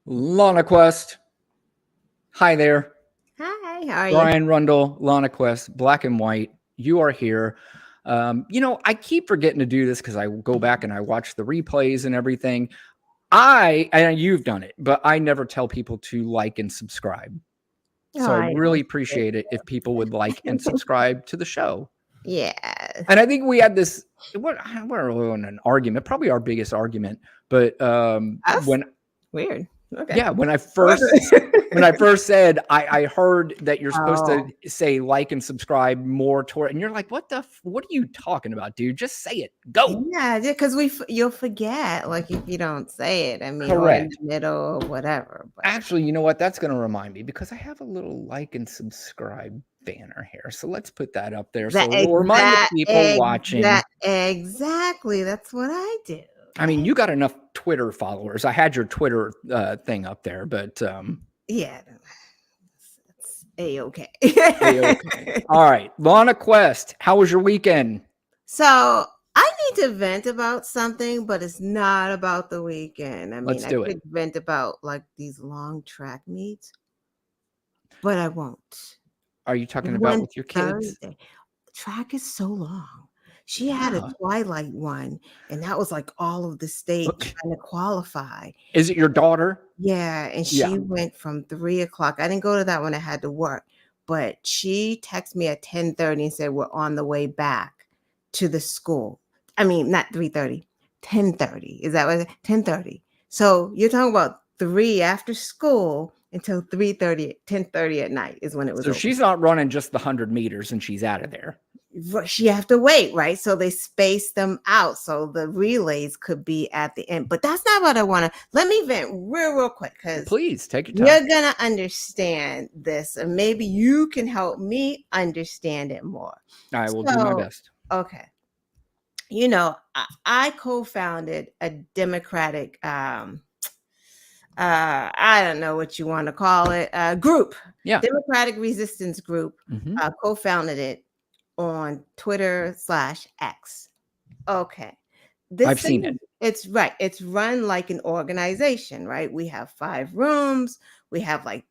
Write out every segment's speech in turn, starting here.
Lana Quest. Hi there. Hi, how are you? Brian Rundle, Lana Quest, Black and White. You are here. I keep forgetting to do this because I go back and I watch the replays and everything. And you've done it, but I never tell people to like and subscribe. Oh, So I I know. really appreciate it if people would like and subscribe to the show. Yeah. And I think we had this, we're on an argument, probably our biggest argument, but Us? when, Weird. Okay. yeah, when I Was first when I it? first said I heard that you're supposed to Oh, say like and subscribe more toward, and you're like, what are you talking about, dude? Just say it. Go. yeah, because you'll forget, like, if you don't say it, or in the Correct. middle or whatever, but Actually, you know what? That's going to remind me because I have a little like and subscribe banner here. So let's put that up there. that So it'll remind the people watching. exactly, that's what I do. I mean, you got enough Twitter followers. I had your Twitter thing up there, but Yeah, it's A-okay. okay. All right. Lana Quest, how was your weekend? So I need to vent about something, but it's not about the weekend. Let's I do it. could vent about like these long track meets, but I won't. Are you talking about One with your kids? Thursday. Track is so long. She had a Wow. twilight one, and that was like all of the state trying to qualify. Is it your daughter? Yeah, and Yeah. she went from 3 o'clock. I didn't go to that one. I had to work, but she texted me at 10:30 and said we're on the way back to the school. I mean, not 3:30, 10:30. Is that what 10:30? So you're talking about 3 after school until 3:30, 10:30 at night is when it was So over. she's not running just the 100 meters and she's out of there. She have to wait, right? So they space them out so the relays could be at the end. But that's not what I want to. Let me vent real quick because Please take your you're time. gonna understand this, and maybe you can help me understand it more. I will do my So, best. okay, I co-founded a Democratic I don't know what you want to call it, group. Yeah. Democratic Resistance Group. Co-founded it on Twitter/X. Okay. This I've seen thing, it. it's right. It's run like an organization, right? We have 5 rooms. We have like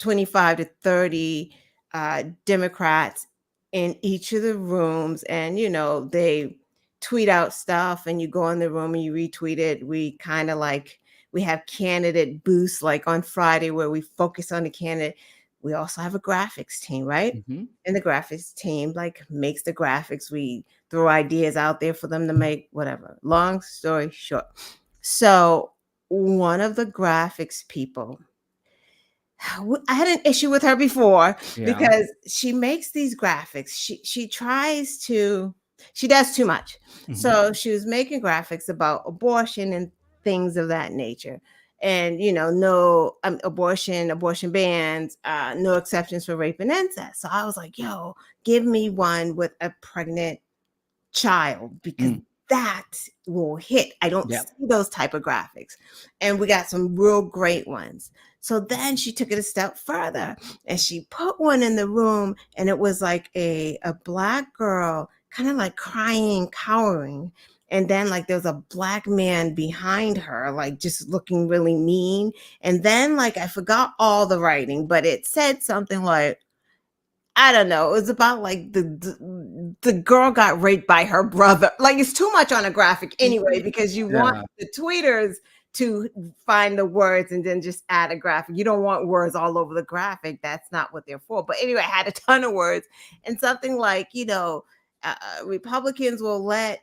25 to 30 Democrats in each of the rooms. And, they tweet out stuff and you go in the room and you retweet it. We have candidate boosts like on Friday where we focus on the candidate. We also have a graphics team, right? And the graphics team like makes the graphics. We throw ideas out there for them to make, whatever. Long story short. So one of the graphics people, I had an issue with her before because she makes these graphics. She does too much. So she was making graphics about abortion and things of that nature. And no abortion bans, no exceptions for rape and incest. So I was like, yo, give me one with a pregnant child because that will hit. I don't see those type of graphics. And we got some real great ones. So then she took it a step further and she put one in the room, and it was like a black girl kind of like crying, cowering. And then like there's a black man behind her, like just looking really mean. And then like I forgot all the writing, but it said something like, I don't know. It was about like the girl got raped by her brother. Like it's too much on a graphic anyway, because you want the tweeters to find the words and then just add a graphic. You don't want words all over the graphic. That's not what they're for. But anyway, I had a ton of words and something like, Republicans will let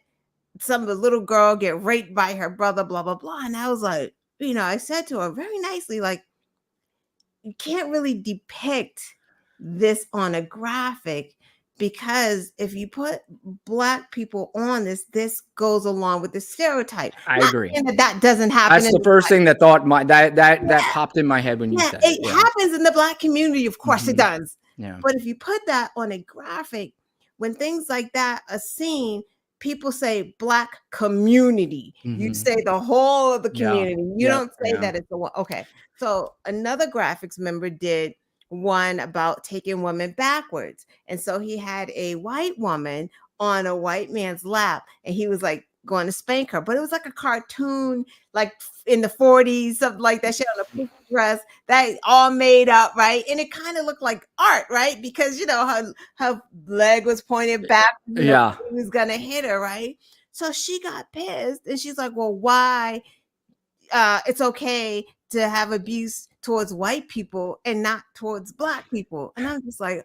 some little girl get raped by her brother, blah, blah, blah. And I was like, I said to her very nicely, like, you can't really depict this on a graphic, because if you put black people on this goes along with the stereotype. I agree. That doesn't happen. That's the first thing that that popped in my head when you said it. It happens in the black community, of course it does. Yeah. But if you put that on a graphic, when things like that are seen, people say black community. You say the whole of the community. You don't say that it's the one. Okay. So another graphics member did one about taking women backwards. And so he had a white woman on a white man's lap, and he was like going to spank her, but it was like a cartoon, like in the 40s, something like that. She had on a pink dress that all made up, right? And it kind of looked like art, right? Because her leg was pointed back, Yeah. he was gonna hit her, right? So she got pissed and she's like, well, why it's okay to have abuse towards white people and not towards black people? And I'm just like,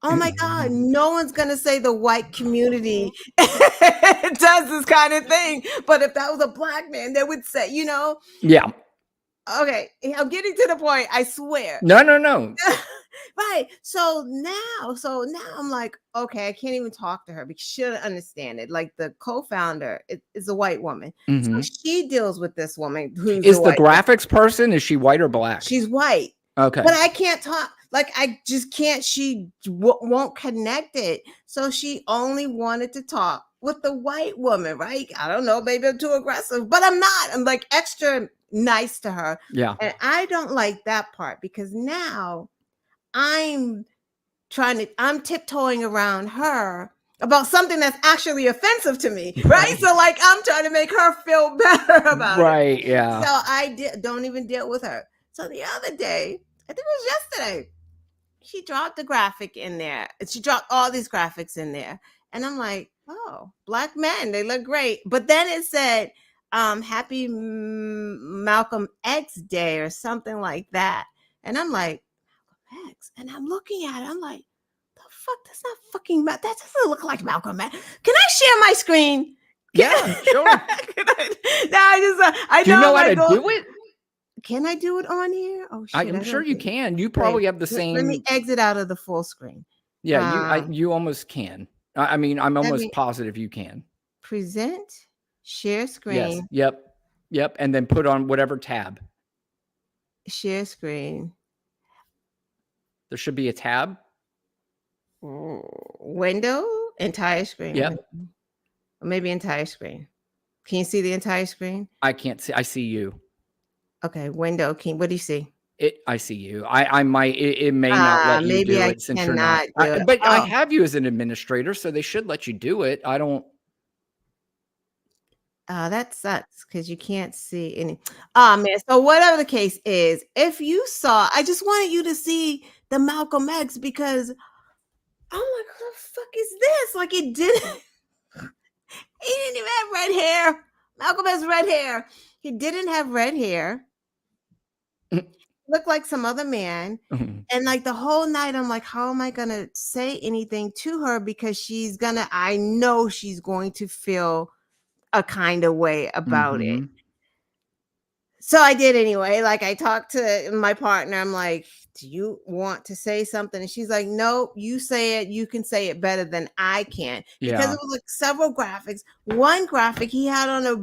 oh my God, no one's going to say the white community does this kind of thing. But if that was a black man, they would say, Yeah. okay, I'm getting to the point, I swear. No. Right. So now I'm like, okay, I can't even talk to her because she doesn't understand it. Like the co-founder is a white woman. So she deals with this woman who's Is the graphics person, is she white or black? She's white. Okay. But I can't talk. Like, I just can't. She won't connect it. So she only wanted to talk with the white woman, right? I don't know. Maybe I'm too aggressive, but I'm not. I'm like extra nice to her. Yeah. And I don't like that part because now I'm tiptoeing around her about something that's actually offensive to me, right? So like I'm trying to make her feel better about it. Right, yeah. So I don't even deal with her. So the other day, I think it was yesterday, she dropped the graphic in there. She dropped all these graphics in there. And I'm like, oh, black men, they look great. But then it said, happy Malcolm X Day or something like that. And I'm like, Malcolm X. And I'm looking at it. I'm like, the fuck? That's not fucking that doesn't look like Malcolm X. Can I share my screen? Yeah, sure. I do you know how to do it? Can I do it on here? Oh shit! I'm sure you can. You probably have the same. Let me exit out of the full screen. Yeah, you almost can. I mean, I'm almost positive you can. Present, share screen. Yes. Yep. And then put on whatever tab. Share screen. There should be a tab. Window, entire screen. Yep. Or maybe entire screen. Can you see the entire screen? I can't see. I see you. Okay, window. What do you see? I see you. I might. It may not let you do it since you're not. But I have you as an administrator, so they should let you do it. I don't. That sucks because you can't see any. Oh man. So whatever the case is, if you saw, I just wanted you to see the Malcolm X because I'm like, what the fuck is this? Like it didn't. He didn't even have red hair. Malcolm has red hair. He didn't have red hair. Looked like some other man. And like the whole night, I'm like, how am I going to say anything to her? Because I know she's going to feel a kind of way about it. So I did anyway. Like I talked to my partner. I'm like, do you want to say something? And she's like, no, you say it. You can say it better than I can. Because it was like several graphics. One graphic, he had on a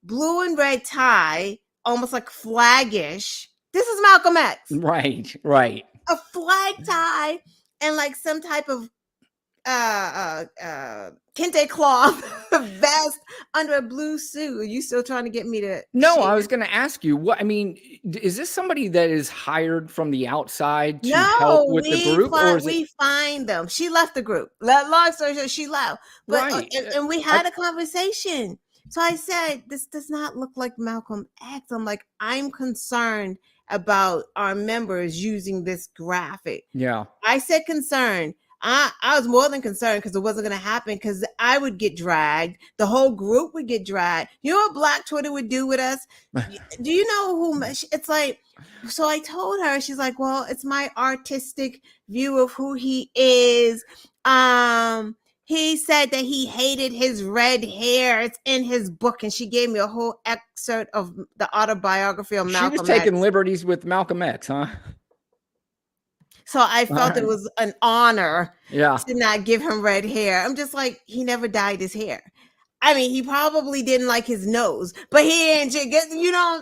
blue and red tie, almost like flaggish. This is Malcolm X. Right. A flag tie and like some type of kente cloth vest under a blue suit. Are you still trying to get me to? No, I was going to ask you what. I mean, is this somebody that is hired from the outside to help with the group, or we find them? She left the group. Long story short, she left. But and we had a conversation. So I said, this does not look like Malcolm X. I'm like, I'm concerned about our members using this graphic. Yeah. I said concerned. I was more than concerned because it wasn't going to happen because I would get dragged. The whole group would get dragged. You know what Black Twitter would do with us? Do you know who? It's like, so I told her, she's like, well, it's my artistic view of who he is. He said that he hated his red hair. It's in his book. And she gave me a whole excerpt of the autobiography of Malcolm X. She was taking liberties with Malcolm X, huh? So I felt it was an honor to not give him red hair. I'm just like, he never dyed his hair. I mean, he probably didn't like his nose, but he didn't get,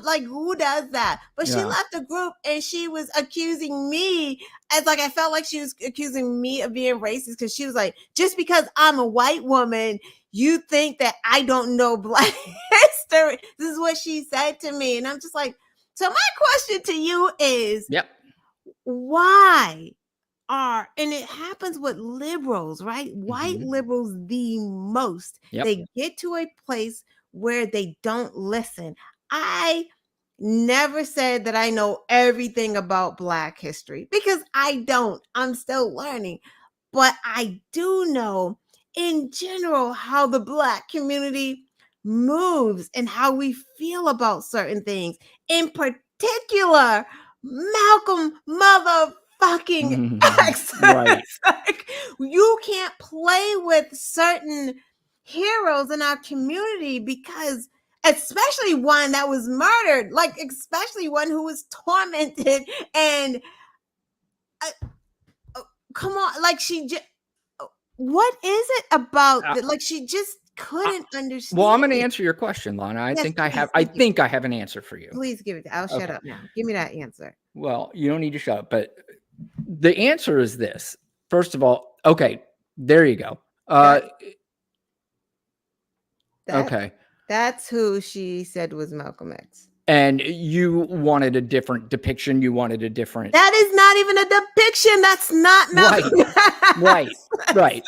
like who does that? But she left the group and she was accusing me as like, I felt like she was accusing me of being racist because she was like, just because I'm a white woman, you think that I don't know Black history. This is what she said to me. And I'm just like, so my question to you is, why are, and it happens with liberals, right? White Mhm. liberals the most. Yep. They get to a place where they don't listen. I never said that I know everything about Black history because I don't. I'm still learning. But I do know in general how the Black community moves and how we feel about certain things. In particular, Malcolm motherfucking X. Right. Like, you can't play with certain heroes in our community because especially one that was murdered, like especially one who was tormented and come on, like she just what is it about Uh, that? Like she just I, couldn't well, I'm understand going to it. answer your question, Lana. I Yes, think I have. please. I Thank you. think I have an answer for you. Please give it. I'll shut Okay. up now. Give me that answer. Well, you don't need to shut up, but the answer is this. First of all, okay, there you go. That Okay. that's who she said was Malcolm X. And you wanted a different depiction. You wanted a different. That is not even a depiction. That's not Malcolm Right. X. Right.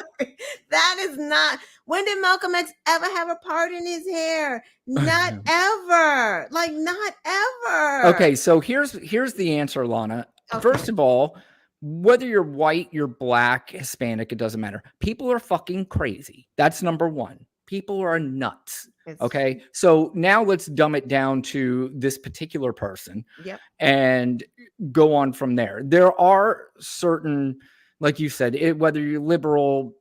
That is not. When did Malcolm X ever have a part in his hair? Not ever. Like not ever. Okay, so here's the answer, Lana. Okay. First of all, whether you're white, you're Black, Hispanic, it doesn't matter. People are fucking crazy. That's number one. People are nuts. Okay, so now let's dumb it down to this particular person. Yep. And go on from there. There are certain, like you said, whether you're liberal,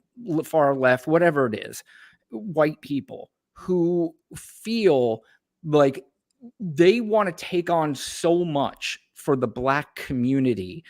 far left, whatever it is, white people who feel like they want to take on so much for the Black community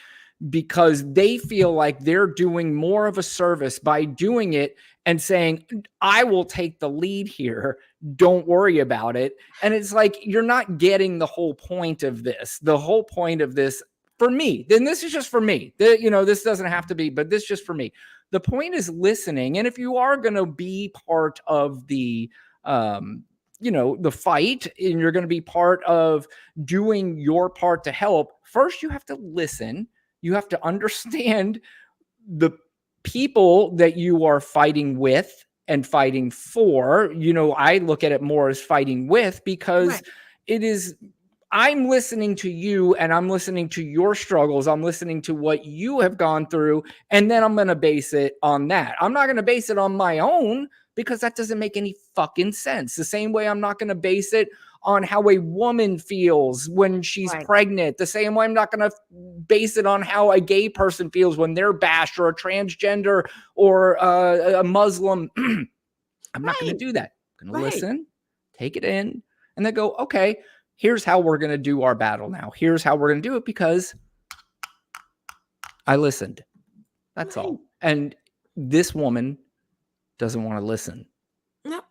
because they feel like they're doing more of a service by doing it and saying, I will take the lead here. Don't worry about it. And it's like, you're not getting the whole point of this. The whole point of this for me, then this is just for me. This doesn't have to be, but this is just for me. The point is listening. And if you are going to be part of the fight and you're going to be part of doing your part to help, first you have to listen. You have to understand the people that you are fighting with and fighting for. I look at it more as fighting with because it is, I'm listening to you and I'm listening to your struggles. I'm listening to what you have gone through. And then I'm going to base it on that. I'm not going to base it on my own because that doesn't make any fucking sense. The same way I'm not going to base it on how a woman feels when she's pregnant. The same way I'm not going to base it on how a gay person feels when they're bashed, or a transgender, or a Muslim. I'm not going to do that. I'm going to listen, take it in, and then go, okay, here's how we're going to do our battle now. Here's how we're going to do it because I listened. That's all. And this woman doesn't want to listen. No.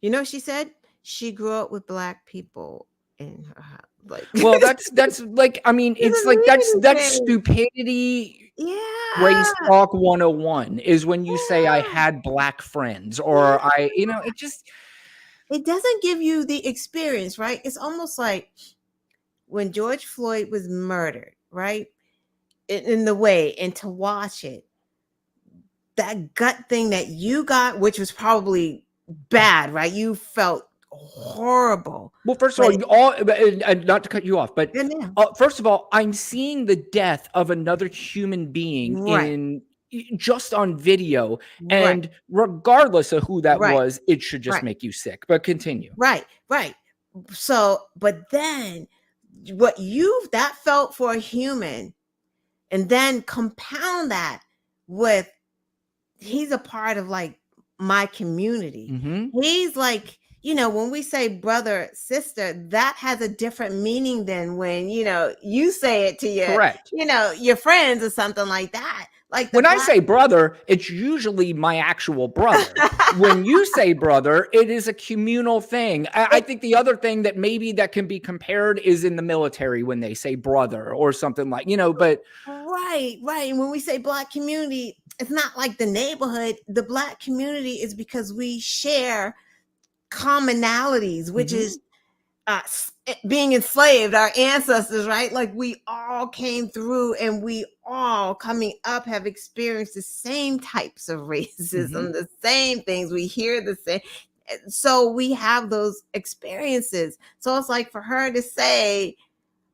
You know what she said? She grew up with Black people in her house. Like, well, that's like, I mean, it's like that's stupidity. Yeah. Race talk 101 is when you say I had Black friends, or it doesn't give you the experience, right? It's almost like when George Floyd was murdered, right? In the way, and to watch it, that gut thing that you got, which was probably bad, right? You felt horrible. Well, first of all, not to cut you off, but first of all, I'm seeing the death of another human being just on video, and regardless of who that was, it should just make you sick. But continue. Right. So, but then what that felt for a human, and then compound that with he's a part of like my community. Mm-hmm. He's like, when we say brother, sister, that has a different meaning than when, you say it to your friends or something like that. Like when I say brother, it's usually my actual brother. When you say brother, it is a communal thing. I think the other thing that maybe that can be compared is in the military when they say brother or something like, but. Right. And when we say Black community, it's not like the neighborhood. The Black community is because we share commonalities, which is being enslaved, our ancestors, right? Like we all came through, and we all coming up have experienced the same types of racism, the same things. We hear the same. So we have those experiences. So it's like for her to say,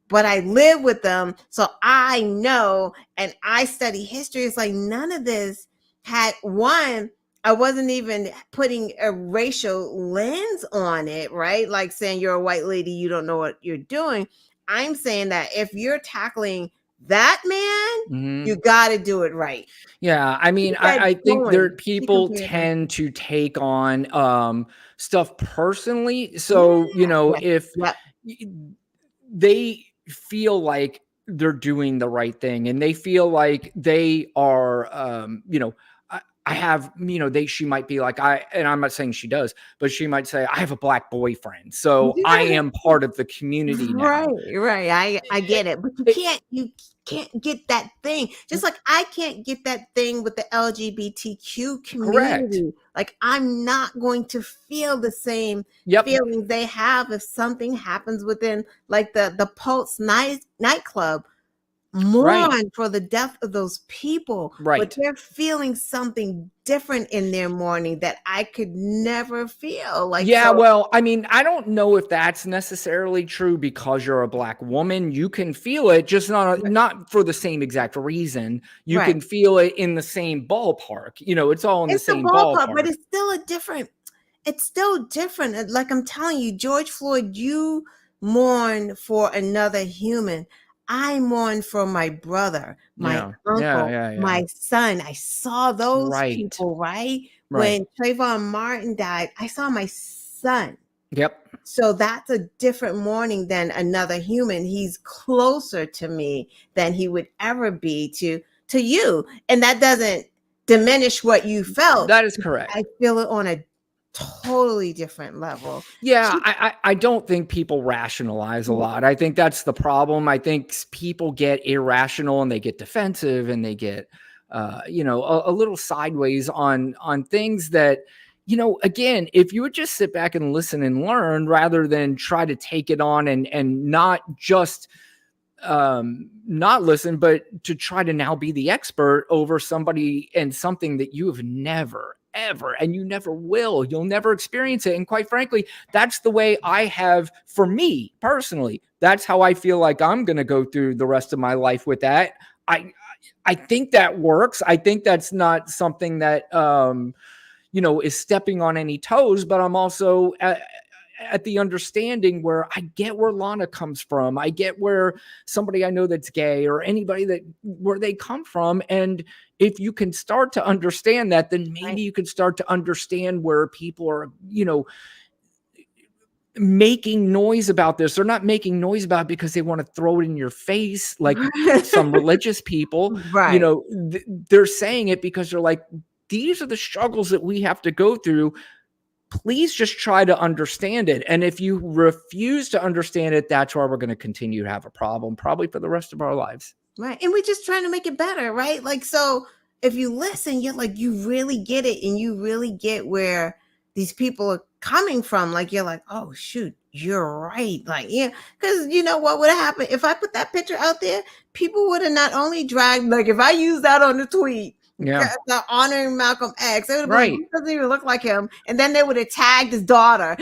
but I live with them, so I know, and I study history. It's like none of this had one. I wasn't even putting a racial lens on it, right? Like saying you're a white lady, you don't know what you're doing. I'm saying that if you're tackling that man, you got to do it right. Yeah, I mean, I think there Cohen. She people compared them. tend to take on stuff personally. Yeah, So, yeah, if yep. they feel like they're doing the right thing and they feel like they are I have, she might be like, and I'm not saying she does, but she might say, I have a black boyfriend, so I am part of the community Right, now. right. I get it, but It- you can't get that thing. Just like I can't get that thing with the LGBTQ Correct. community. Like I'm not going to feel the same Yep. feelings they have if something happens within like the Pulse nightclub. Right. Mourn for the death of those people, but Right. they're feeling something different in their mourning that I could never feel. Like Yeah, so, well, I mean, I don't know if that's necessarily true because you're a black woman. You can feel it, just not for the same exact reason. You right. can feel it in the same ballpark. It's all in the It's the same ballpark, but ballpark. it's still different. Like I'm telling you, George Floyd, you mourn for another human. I mourn for my brother, my Yeah. Yeah, uncle, yeah, yeah. my son. I saw those Right. people, right? Right. When Trayvon Martin died, I saw my son. Yep. So that's a different mourning than another human. He's closer to me than he would ever be to you. And that doesn't diminish what you felt. That is correct. I feel it on a totally different level. Yeah, She I don't think people rationalize a lot. I think that's the problem. I think people get irrational and they get defensive and they get, a little sideways on things that, again, if you would just sit back and listen and learn rather than try to take it on and not just not listen, but to try to now be the expert over somebody and something that you have never ever, and you never will, you'll never experience it. And quite frankly, that's the way I have, for me personally, that's how I feel like I'm going to go through the rest of my life with that. I think that works. I think that's not something that is stepping on any toes, but I'm also at the understanding where I get where Lana comes from. I get where somebody I know that's gay or anybody where they come from. And if you can start to understand that, then right. maybe you can start to understand where people are, making noise about this. They're not making noise about it because they want to throw it in your face like some religious people. Right. They're saying it because they're like, these are the struggles that we have to go through. Please just try to understand it. And if you refuse to understand it, that's where we're going to continue to have a problem, probably for the rest of our lives. Right. And we're just trying to make it better, right? Like, so if you listen, you're like, you really get it, and you really get where these people are coming from. Like, you're like, oh, shoot, you're right. Like, yeah. Because you know what would have happened if I put that picture out there? People would have not only dragged, like, if I used that on the tweet, Yeah. honoring Malcolm X, it would have been, Right. he doesn't even look like him. And then they would have tagged his daughter.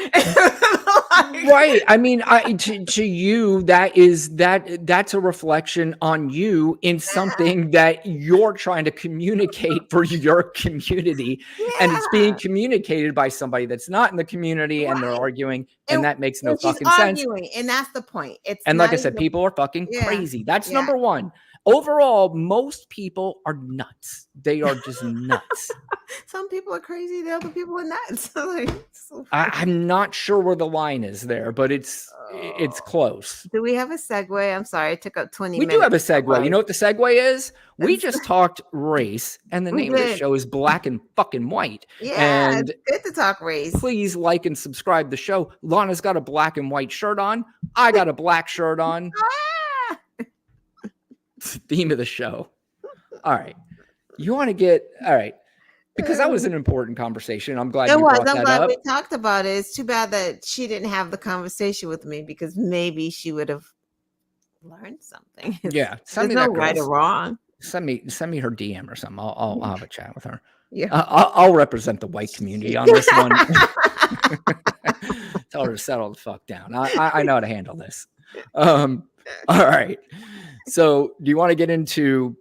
Right. I mean, to you, that's a reflection on you in something that you're trying to communicate for your community. And it's being communicated by somebody that's not in the community, and they're arguing, and that makes no she's fucking sense. arguing, and that's the point. It's And like not I said, even, people are fucking crazy. That's yeah. number one. Overall, most people are nuts. They are just nuts. Some people are crazy, the other people are nuts. Like, so I'm not sure where the line is there, but it's close. do we have a segue? I'm sorry, it took up 20 We minutes. do have a segue. You know what the segue is? We just talked race, and the We name of the did. show is Black and Fucking White. Yeah, And it's good to talk race. please like and subscribe the show. Lana's got a black and white shirt on. I got a black shirt on. Ah! Theme of the show. All right. You want to get, all right. because that was an important conversation. I'm glad It you was. brought I'm that glad up. we talked about it. It's too bad that she didn't have the conversation with me because maybe she would have learned something. Yeah, send There's me no that right or girl's. wrong. Send me her DM or something. I'll have a chat with her. Yeah. I'll represent the white community on this one. Tell her to settle the fuck down. I know how to handle this. All right. So, do you want to get into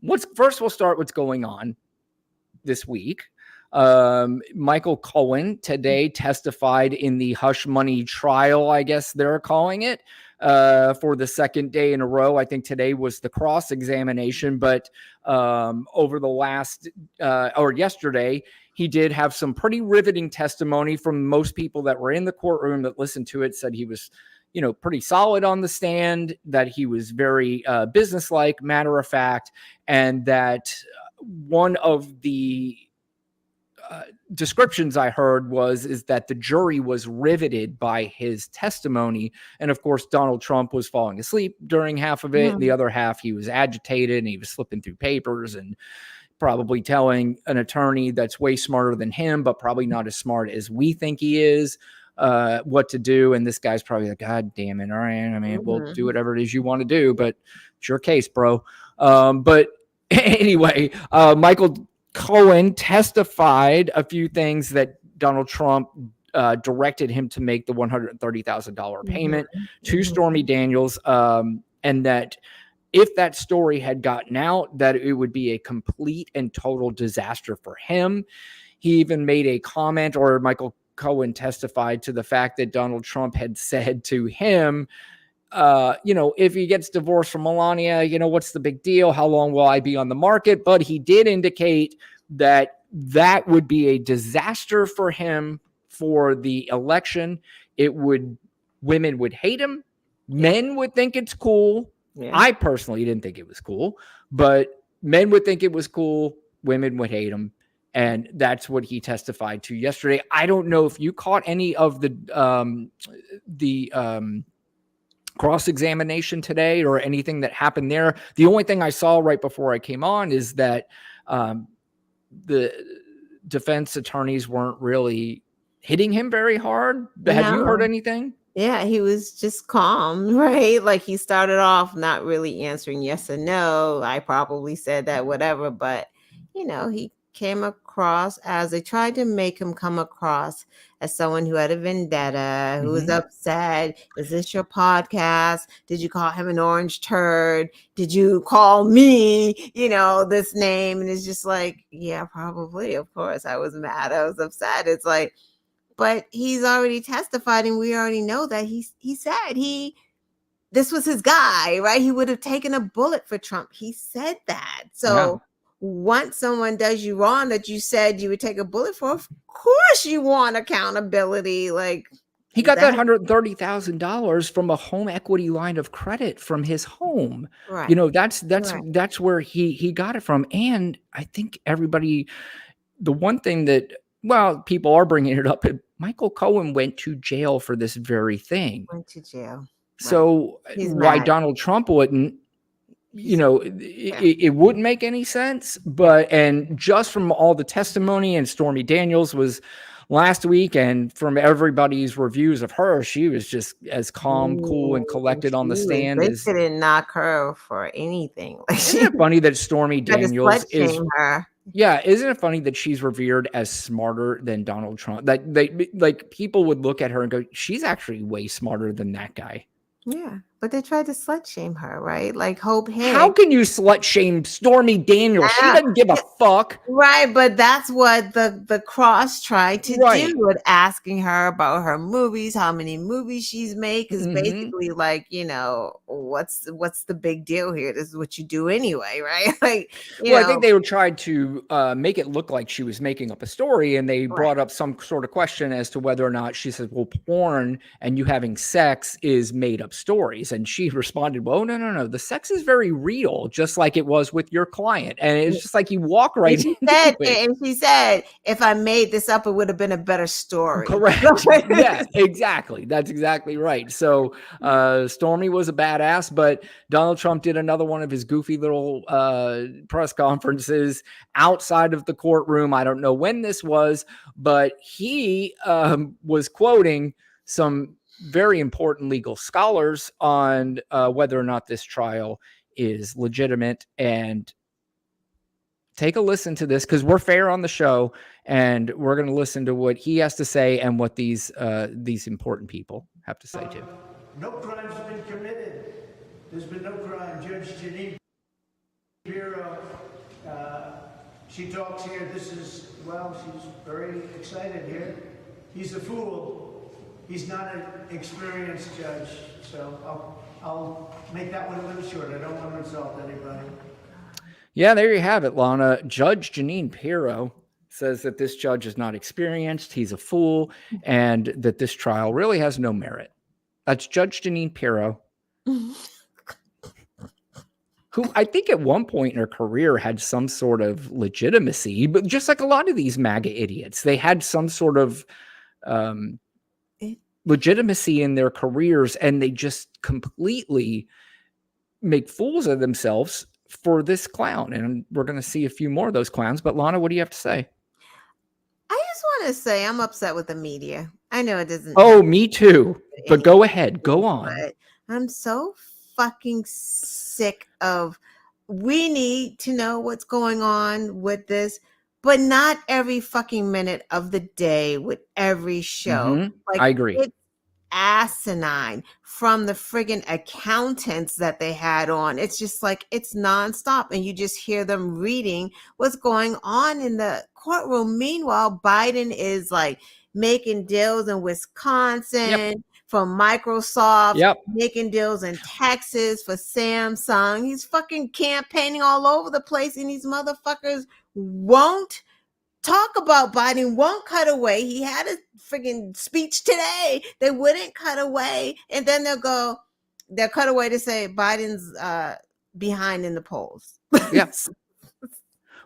what's first? We'll start what's going on this week. Michael Cohen today testified in the hush money trial, I guess they're calling it, for the second day in a row. I think today was the cross examination, but over the last or yesterday, he did have some pretty riveting testimony from most people that were in the courtroom that listened to it, said he was, pretty solid on the stand, that he was very businesslike, matter of fact, and that one of the descriptions I heard is that the jury was riveted by his testimony. And of course, Donald Trump was falling asleep during half of it. The other half, he was agitated and he was flipping through papers and probably telling an attorney that's way smarter than him, but probably not as smart as we think he is, what to do. And this guy's probably like, God damn it. All right. I mean, we'll do whatever it is you want to do, but it's your case, bro. But anyway, Michael Cohen testified a few things that Donald Trump directed him to make the $130,000 payment to Stormy Daniels, and that if that story had gotten out, that it would be a complete and total disaster for him. He even made a comment, or Michael Cohen testified to the fact that Donald Trump had said to him, if he gets divorced from Melania, what's the big deal? How long will I be on the market? But he did indicate that would be a disaster for him for the election. Women would hate him. Men would think it's cool. Yeah. I personally didn't think it was cool, but men would think it was cool. Women would hate him. And that's what he testified to yesterday. I don't know if you caught any of the cross-examination today or anything that happened there. The only thing I saw right before I came on is that the defense attorneys weren't really hitting him very hard. Have you heard anything? Yeah, he was just calm, right? Like he started off not really answering yes or no. I probably said that, whatever, but he came across as they tried to make him come across as someone who had a vendetta, who was upset. Is this your podcast? Did you call him an orange turd? Did you call me, this name? And it's just like, yeah, probably. Of course, I was mad. I was upset. It's like, but he's already testified, and we already know that he said this was his guy, right? He would have taken a bullet for Trump. He said that. So once someone does you wrong that you said you would take a bullet for, of course you want accountability. Like he got that $130,000 from a home equity line of credit from his home. Right. That's where he got it from. And I think everybody, the one thing that, people are bringing it up. Michael Cohen went to jail for this very thing. Went to jail. So why Donald Trump wouldn't, it wouldn't make any sense. But, and just from all the testimony, and Stormy Daniels was last week, and from everybody's reviews of her, she was just as calm, cool, and collected on the stand. They couldn't knock her for anything. Isn't it funny that Stormy Daniels is her? Yeah, isn't it funny that she's revered as smarter than Donald Trump? That people would look at her and go, she's actually way smarter than that guy. Yeah, but they tried to slut shame her, right? Like Hope Hicks. How can you slut shame Stormy Daniels? She doesn't give a fuck. Right, but that's what the cross tried to do with asking her about her movies, how many movies she's made, because basically, like, what's the big deal here? This is what you do anyway, right? Like, I think they tried to make it look like she was making up a story, and they brought up some sort of question as to whether or not she said, well, porn and you having sex is made up stories. And she responded, well, no. The sex is very real, just like it was with your client. And it's just like you walk right into it. And she said, if I made this up, it would have been a better story. Correct. Yeah, exactly. That's exactly right. So Stormy was a badass, but Donald Trump did another one of his goofy little press conferences outside of the courtroom. I don't know when this was, but he was quoting some very important legal scholars on whether or not this trial is legitimate. And take a listen to this, because we're fair on the show, and we're going to listen to what he has to say and what these important people have to say too. No crime's been committed. There's been no crime. Judge Janine Pirro, she talks here. She's very excited here. He's a fool. He's not an experienced judge. So I'll make that one a little short. I don't want to insult anybody. Yeah, there you have it, Lana. Judge Janine Pirro says that this judge is not experienced, he's a fool, and that this trial really has no merit. That's Judge Janine Pirro, who I think at one point in her career had some sort of legitimacy, but just like a lot of these MAGA idiots, they had some sort of legitimacy in their careers, and they just completely make fools of themselves for this clown. And we're going to see a few more of those clowns. But Lana, what do you have to say? I just want to say I'm upset with the media. I know it doesn't. Oh, me too. But go ahead. Go on. I'm so fucking sick of, we need to know what's going on with this, but not every fucking minute of the day with every show. Mm-hmm. Like, I agree. It's asinine, from the friggin' accountants that they had on. It's just like, it's nonstop, and you just hear them reading what's going on in the courtroom. Meanwhile, Biden is like making deals in Wisconsin for Microsoft, making deals in Texas for Samsung. He's fucking campaigning all over the place, and these motherfuckers won't talk about Biden, won't cut away. He had a freaking speech today. They wouldn't cut away. And then they'll cut away to say Biden's behind in the polls. Yes.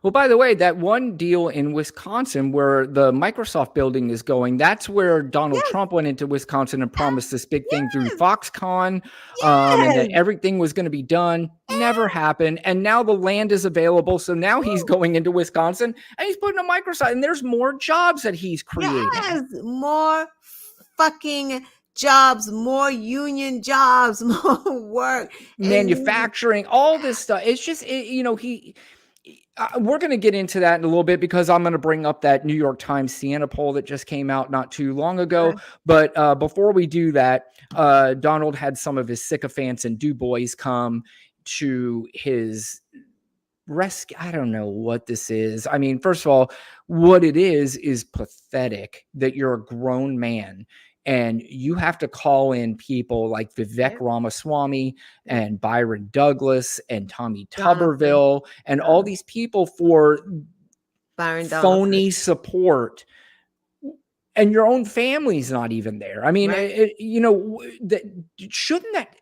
Well, by the way, that one deal in Wisconsin where the Microsoft building is going, that's where Donald Trump went into Wisconsin and promised this big thing through Foxconn, and that everything was going to be done. Never happened. And now the land is available. So now he's going into Wisconsin and he's putting a Microsoft, and there's more jobs that he's creating. Yes, more fucking jobs, more union jobs, more work. Manufacturing, all this stuff. It's just, we're going to get into that in a little bit, because I'm going to bring up that New York Times Siena poll that just came out not too long ago. Okay. But before we do that, Donald had some of his sycophants and Du Bois come to his rescue. I don't know what this is. I mean, first of all, what it is pathetic that you're a grown man and you have to call in people like Vivek Ramaswamy and Byron Douglas and Tommy Tuberville and all these people for phony support. And your own family's not even there. I mean, shouldn't that...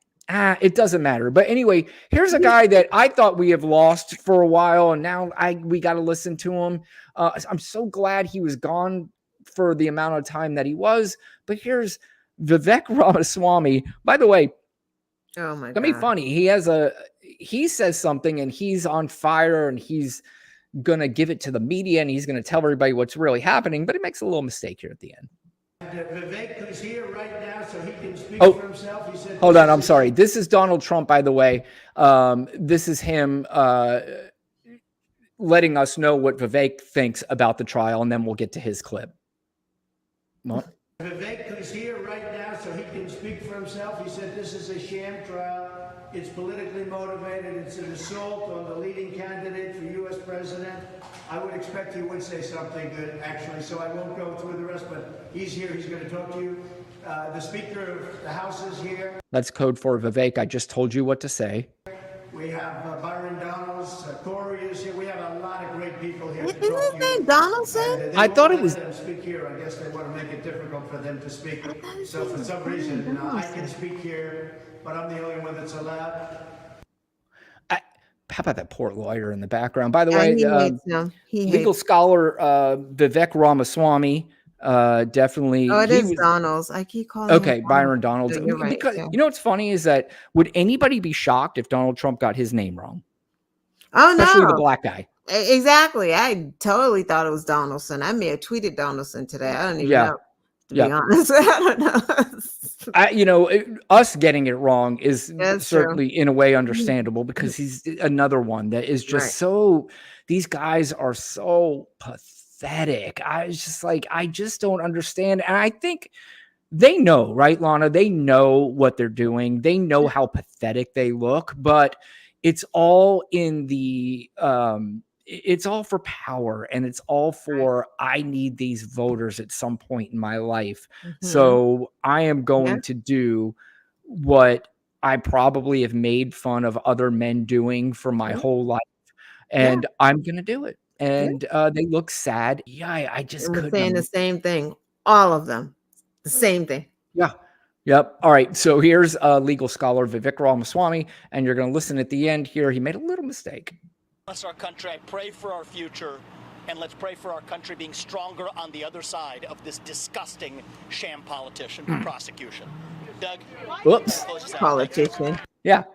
it doesn't matter. But anyway, here's a guy that I thought we have lost for a while, and now we got to listen to him. I'm so glad he was gone for the amount of time that he was. But here's Vivek Ramaswamy. By the way, oh my God, it's gonna be funny. He says something and he's on fire and he's gonna give it to the media and he's gonna tell everybody what's really happening, but he makes a little mistake here at the end. Vivek, who's here right now, so he can speak for himself. He said, hold on, I'm sorry. This is Donald Trump, by the way. This is him letting us know what Vivek thinks about the trial, and then we'll get to his clip. What? Vivek, who's here right now, so he can speak for himself. He said this is a sham trial. It's politically motivated. It's an assault on the leading candidate for U.S. president. I would expect he would say something good, actually, so I won't go through the rest, but he's here. He's going to talk to you. The Speaker of the House is here. That's code for Vivek. I just told you what to say. We have Byron Donalds, Corey is here. We have a lot of great people here. Isn't his name Donaldson? I thought it was. Them speak here. I guess they want to make it difficult for them to speak. So for some reason, I can speak here. but I'm the only one that's allowed. How about that poor lawyer in the background? By the Yeah, way, he hates him. He legal hates. scholar Vivek Ramaswamy, definitely Oh, it he is was Donald's. I keep calling him okay. Donald. Byron Donalds, So you're right. because Yeah. you know what's funny is that would anybody be shocked if Donald Trump got his name wrong, Oh especially the no. black guy? Exactly. I totally thought it was Donaldson. I may have tweeted Donaldson today. I don't even Yeah, know, to be yeah. honest. I don't know. Us getting it wrong is That's true. certainly in a way understandable because he's another one that is Right. just so. These guys are so pathetic. I was just like, I just don't understand, and I think they know, right, Lana? They know what they're doing. They know how pathetic they look, but it's all in the it's all for power and it's all Right. for I need these voters at some point in my life. Mm-hmm. So I am Yeah. going to do what I probably have made fun of other men doing for my Yeah. whole life. Yeah. And I'm going to do it. Yeah. And they look sad. Yeah, I just And we're couldn't. saying the same thing. All of them. The same thing. Yeah. Yep. All right. So here's legal scholar Vivek Ramaswamy, and you're going to listen at the end here. He made a little mistake. Bless our country. I pray for our future, and let's pray for our country being stronger on the other side of this disgusting sham politician prosecution. Doug? Whoops. Politician. Yeah.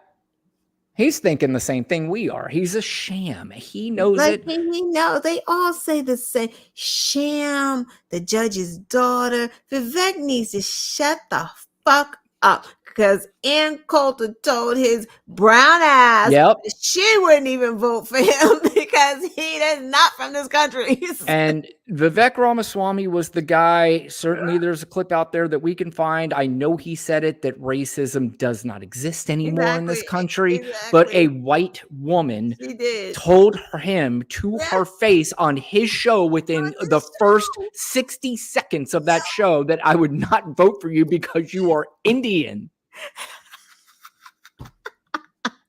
He's thinking the same thing we are. He's a sham. He knows Like it. he know they all say the same. Sham, the judge's daughter. Vivek needs to shut the fuck up because Ann Coulter told his brown ass Yep. she wouldn't even vote for him because he is not from this country. And Vivek Ramaswamy was the guy. Certainly, there's a clip out there that we can find. I know he said it that racism does not exist anymore in this country, but a white woman She did. told him to Yeah. her face on his show within On his the first show. 60 seconds of that show that I would not vote for you because you are Indian.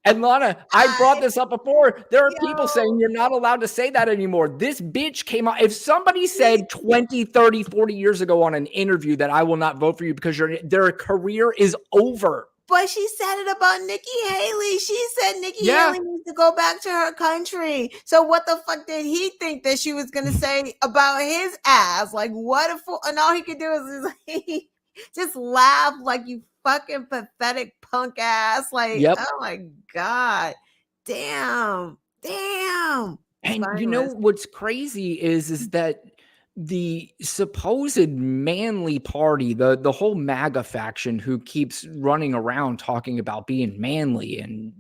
And Lana, I brought this up before. There are people saying you're not allowed to say that anymore. This bitch came out. If somebody said 20, 30, 40 years ago on an interview that I will not vote for you because their career is over. But she said it about Nikki Haley. She said Nikki Yeah. Haley needs to go back to her country. So what the fuck did he think that she was going to say about his ass? Like, what a fool. And all he could do is just laugh like you fucking pathetic punk ass. Like, Yep. oh my God. Damn. And you know what's crazy is that the supposed manly party, the whole MAGA faction who keeps running around talking about being manly and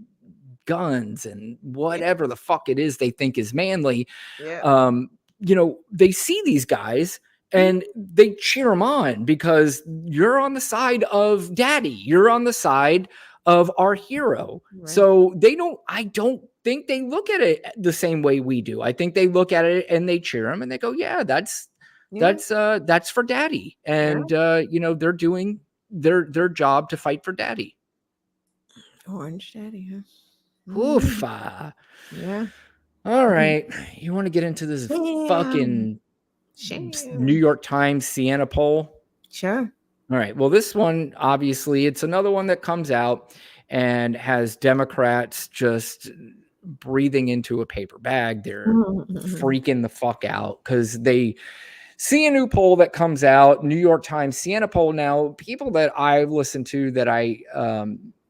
guns and whatever the fuck it is they think is manly. Yeah. They see these guys and they cheer them on because you're on the side of daddy. You're on the side of our hero. Right. So I don't think they look at it the same way we do. I think they look at it and they cheer him and they go, yeah, that's for daddy. And, they're doing their job to fight for daddy. Orange daddy, huh? Oof. Yeah. All right. You want to get into this fucking New York Times Siena poll? Sure. All right. Well, this one, obviously, it's another one that comes out and has Democrats just breathing into a paper bag. They're freaking the fuck out because they see a new poll that comes out, New York Times Siena poll. Now, people that I listen to that I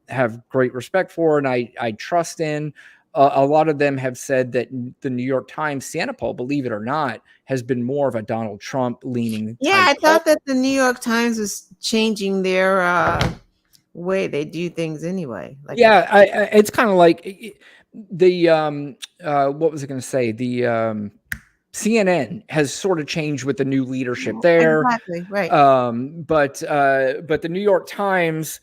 have great respect for and I trust in, a lot of them have said that the New York Times Siena poll, believe it or not, has been more of a Donald Trump leaning. Yeah, I thought that the New York Times was changing their way they do things anyway. Like it's kind of like the what was I going to say? The CNN has sort of changed with the new leadership there. Exactly, right. But the New York Times,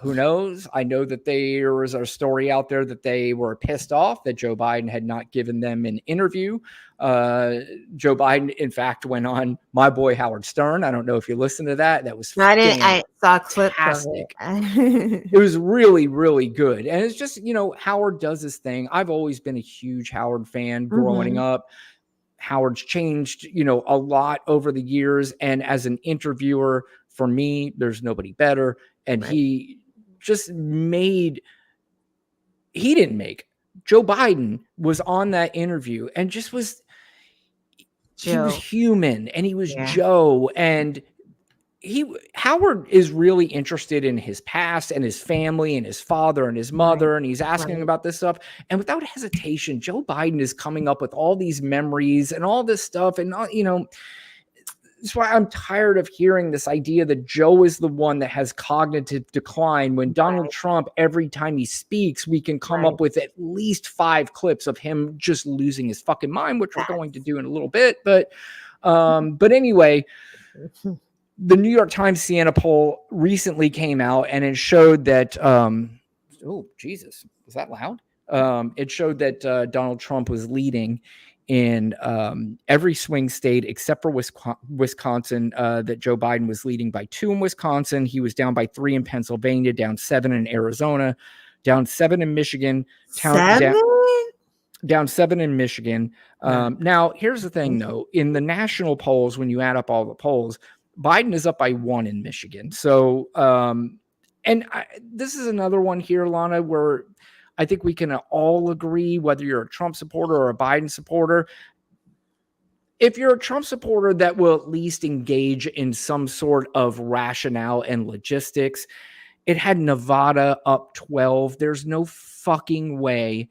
who knows? I know that there was a story out there that they were pissed off that Joe Biden had not given them an interview. Joe Biden, in fact, went on my boy Howard Stern. I don't know if you listened to that. That was I saw clips of it. It was really, really good. And it's just, Howard does his thing. I've always been a huge Howard fan growing up. Howard's changed, a lot over the years. And as an interviewer, for me, there's nobody better. And he just made, he didn't make. Joe Biden was on that interview and just was, he was human and he was Joe. And Howard is really interested in his past and his family and his father and his mother. And he's asking about this stuff. And without hesitation, Joe Biden is coming up with all these memories and all this stuff. And, that's why I'm tired of hearing this idea that Joe is the one that has cognitive decline when Donald Trump, every time he speaks, we can come up with at least 5 clips of him just losing his fucking mind, which we're going to do in a little bit. But anyway, the New York Times Siena poll recently came out and it showed that, oh, Jesus, was that loud? It showed that Donald Trump was leading in every swing state except for Wisconsin, that Joe Biden was leading by 2 in Wisconsin. He was down by 3 in Pennsylvania, down 7 in Arizona, down 7 in Michigan, down 7 in Michigan. Now, here's the thing, though. In the national polls, when you add up all the polls, Biden is up by 1 in Michigan. So, this is another one here, Lana, where I think we can all agree, whether you're a Trump supporter or a Biden supporter, if you're a Trump supporter that will at least engage in some sort of rationale and logistics, it had Nevada up 12. There's no fucking way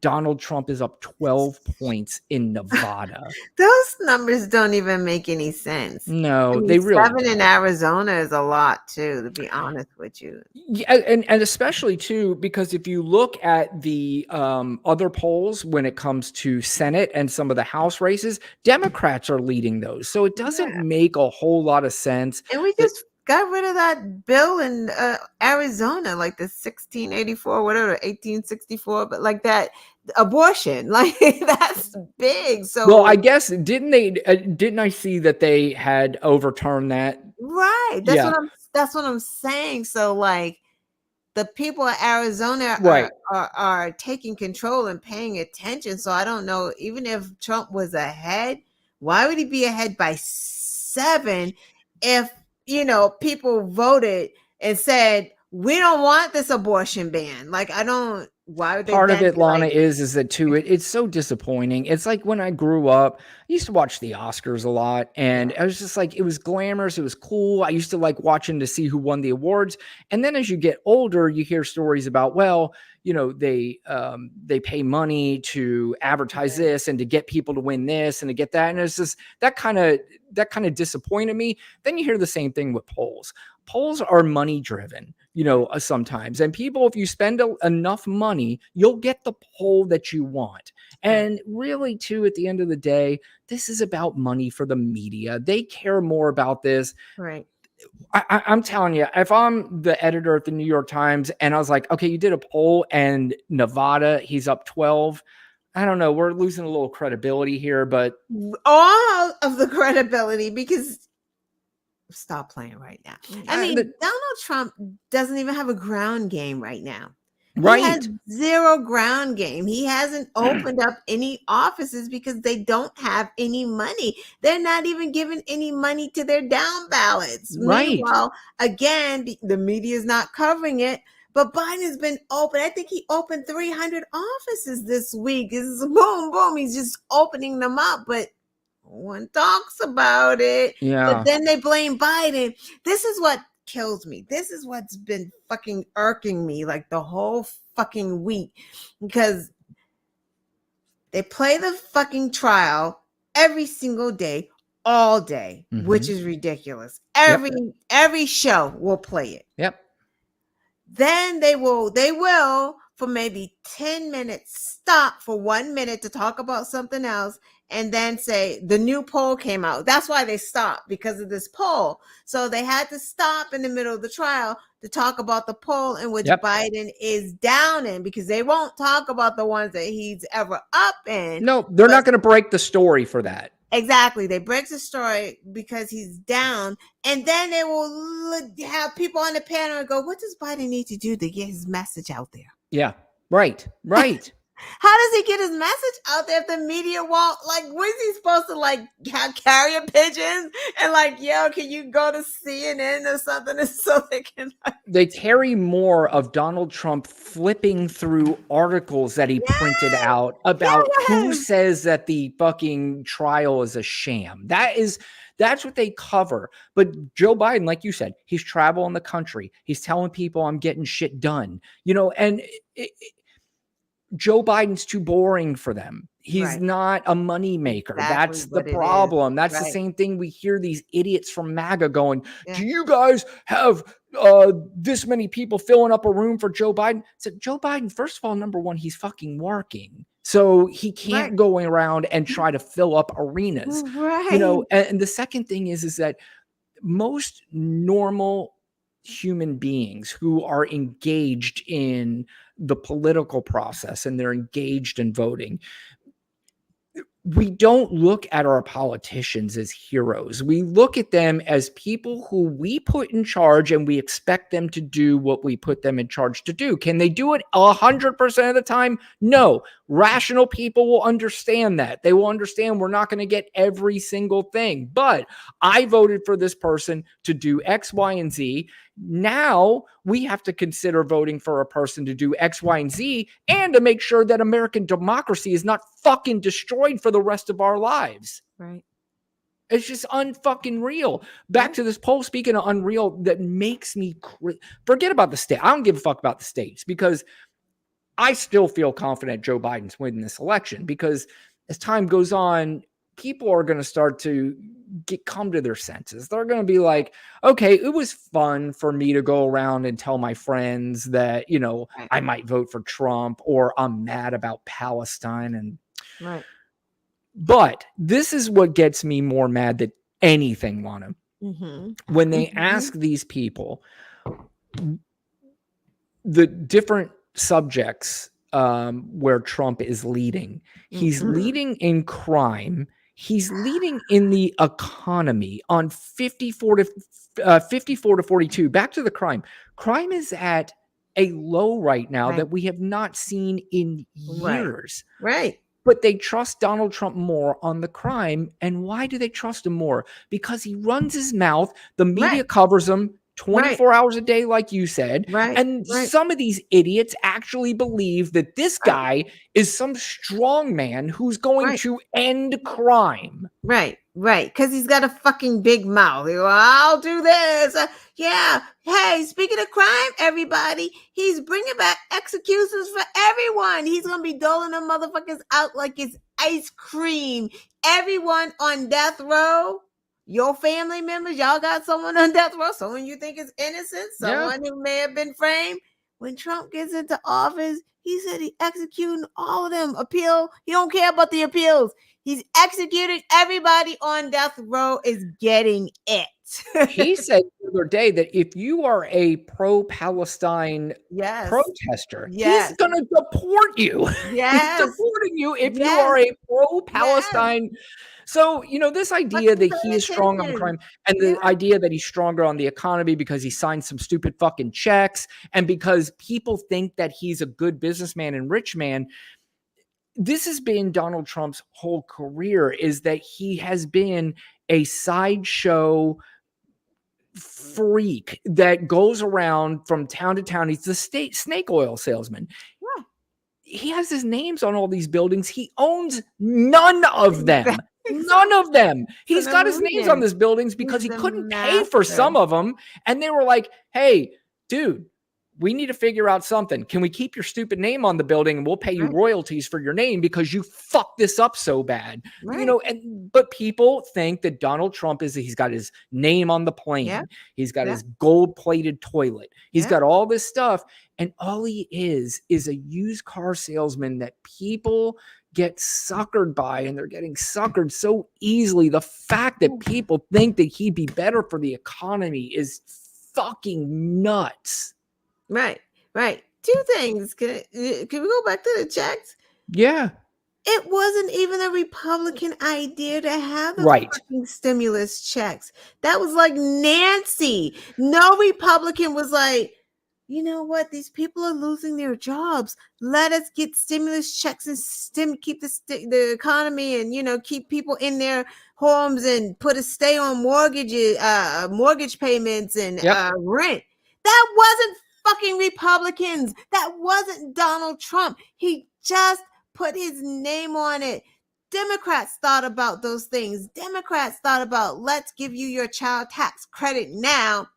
Donald Trump is up 12 points in Nevada. Those numbers don't even make any sense. No, they really 7 don't. in Arizona is a lot too, to be honest with you. Yeah, and especially too, because if you look at the other polls when it comes to Senate and some of the House races, Democrats are leading those. So it doesn't make a whole lot of sense. And we just got rid of that bill in Arizona, like the 1684, whatever, 1864, but like that abortion, like that's big. So, well, I guess didn't I see that they had overturned that? Right. That's what I'm saying. So like the people of Arizona are taking control and paying attention. So I don't know, even if Trump was ahead, why would he be ahead by 7 if people voted and said, we don't want this abortion ban? Like, why would they? Part of it, Lana, is that too, it's so disappointing. It's like when I grew up, I used to watch the Oscars a lot, and I was just like, it was glamorous, it was cool. I used to like watching to see who won the awards. And then as you get older, you hear stories about, well, they pay money to advertise this and to get people to win this and to get that. And it's just that kind of disappointed me. Then you hear the same thing with polls. Polls are money driven, sometimes. And people, if you spend enough money, you'll get the poll that you want. And really, too, at the end of the day, this is about money for the media. They care more about this. Right. I'm telling you, if I'm the editor at the New York Times and I was like, okay, you did a poll and Nevada, he's up 12. I don't know. We're losing a little credibility here, but all of the credibility, because stop playing right now. I mean, Donald Trump doesn't even have a ground game right now. Right. He has 0 ground game. He hasn't opened up any offices because they don't have any money. They're not even giving any money to their down ballots. Right. Meanwhile, again, the media is not covering it. But Biden has been open. I think he opened 300 offices this week. It's boom, boom. He's just opening them up. But no one talks about it. Yeah. But then they blame Biden. This is what kills me. This is what's been fucking irking me like the whole fucking week, because they play the fucking trial every single day, all day, which is ridiculous. Every show will play it. Yep. Then they will for maybe 10 minutes stop for 1 minute to talk about something else, and then say the new poll came out. That's why they stopped, because of this poll. So they had to stop in the middle of the trial to talk about the poll in which Biden is down in, because they won't talk about the ones that he's ever up in. No, they're not going to break the story for that. Exactly. They break the story because he's down, and then they will have people on the panel and go, what does Biden need to do to get his message out there? Yeah. Right. How does he get his message out there if the media won't? Like, what is he supposed to like have carrier pigeons and like, yo, can you go to CNN or something so they can? Like... They carry more of Donald Trump flipping through articles that he printed out about who says that the fucking trial is a sham. That's what they cover. But Joe Biden, like you said, he's traveling the country. He's telling people I'm getting shit done, and Joe Biden's too boring for them. He's not a money maker. That's the problem. That's the same thing we hear these idiots from MAGA going, do you guys have this many people filling up a room for Joe Biden? So Joe Biden, first of all, number one, he's fucking working. So he can't go around and try to fill up arenas. And the second thing is that most normal human beings who are engaged in the political process and they're engaged in voting, we don't look at our politicians as heroes. We look at them as people who we put in charge and we expect them to do what we put them in charge to do. Can they do it 100% of the time? No. Rational people will understand that. They will understand we're not going to get every single thing. But I voted for this person to do X, Y, and Z. Now we have to consider voting for a person to do X, Y, and Z and to make sure that American democracy is not fucking destroyed for the rest of our lives. Right. It's just unfucking real. Back to this poll, speaking of unreal, that makes me forget about the state. I don't give a fuck about the states because I still feel confident Joe Biden's winning this election because as time goes on, people are going to start to come to their senses. They're going to be like, okay, it was fun for me to go around and tell my friends that, I might vote for Trump or I'm mad about Palestine. But this is what gets me more mad than anything, Lana. When they ask these people the different subjects where Trump is leading, he's leading in crime. He's leading in the economy on 54 to 42. Back to the crime. Crime is at a low right now that we have not seen in years. Right. But they trust Donald Trump more on the crime. And why do they trust him more? Because he runs his mouth. The media covers him 24 hours a day, like you said. And some of these idiots actually believe that this guy is some strong man who's going to end crime. Right. Because he's got a fucking big mouth. I'll do this. Yeah. Hey, speaking of crime, everybody, he's bringing back executions for everyone. He's going to be doling them motherfuckers out like it's ice cream. Everyone on death row. Your family members, y'all got someone on death row, someone you think is innocent, someone who may have been framed. When Trump gets into office, he said he executing all of them. Appeal, he don't care about the appeals. He's executing everybody on death row is getting it. He said the other day that if you are a pro-Palestine protester, he's going to deport you. He's deporting you if you are a pro-Palestine. So, this idea that he is strong on crime and the idea that he's stronger on the economy because he signed some stupid fucking checks and because people think that he's a good businessman and rich man. This has been Donald Trump's whole career, is that he has been a sideshow freak that goes around from town to town. He's the snake oil salesman. Yeah. He has his names on all these buildings. He owns none of them. None of them. He's got his names on these buildings because he couldn't pay for some of them. And they were like, hey, dude, we need to figure out something. Can we keep your stupid name on the building and we'll pay you royalties for your name because you fucked this up so bad? But people think that Donald Trump he's got his name on the plane. Yeah. He's got his gold-plated toilet. He's got all this stuff. And all he is a used car salesman that people get suckered by, and they're getting suckered so easily. The fact that people think that he'd be better for the economy is fucking nuts. Right. Two things. Can we go back to the checks? Yeah. It wasn't even a Republican idea to have the fucking stimulus checks. That was like Nancy. No Republican was like, you know what? These people are losing their jobs. Let us get stimulus checks and keep the economy and, keep people in their homes and put a stay on mortgage payments and Yep. rent. That wasn't fucking Republicans. That wasn't Donald Trump. He just put his name on it. Democrats thought about those things. Democrats thought about, let's give you your child tax credit now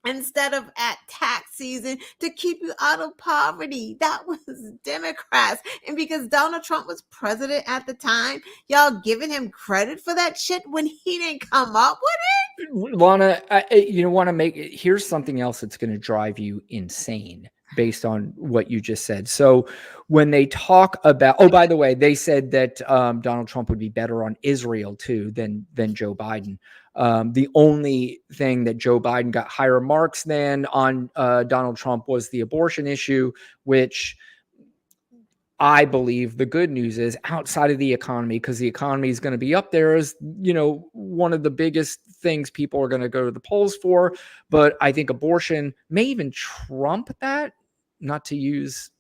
instead of at tax season to keep you out of poverty. That was Democrats. And because Donald Trump was president at the time, y'all giving him credit for that shit when he didn't come up with it? Lana, want to here's something else that's going to drive you insane based on what you just said. So when they talk about, oh, by the way, they said that Donald Trump would be better on Israel too than Joe Biden. The only thing that Joe Biden got higher marks than on Donald Trump was the abortion issue, which I believe the good news is outside of the economy, because the economy is going to be up there as, one of the biggest things people are going to go to the polls for. But I think abortion may even trump that, not to use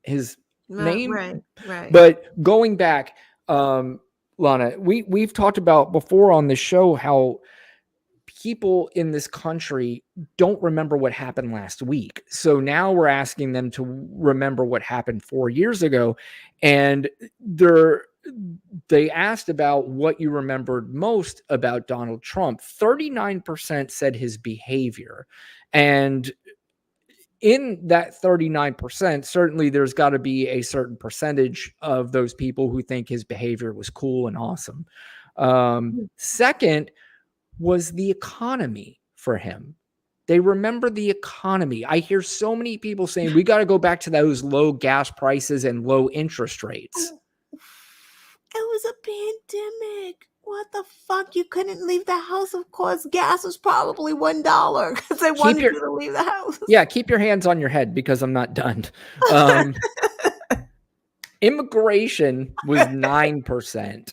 his name. Right. But going back, Lana, we've talked about before on the show how people in this country don't remember what happened last week. So now we're asking them to remember what happened 4 years ago. And they asked about what you remembered most about Donald Trump. 39% said his behavior. And in that 39%, certainly there's got to be a certain percentage of those people who think his behavior was cool and awesome. Second was the economy for him. They remember the economy. I hear so many people saying we got to go back to those low gas prices and low interest rates. It was a pandemic. What the fuck? You couldn't leave the house. Of course, gas was probably $1 because they wanted you to leave the house. Yeah, keep your hands on your head because I'm not done. Immigration was 9%.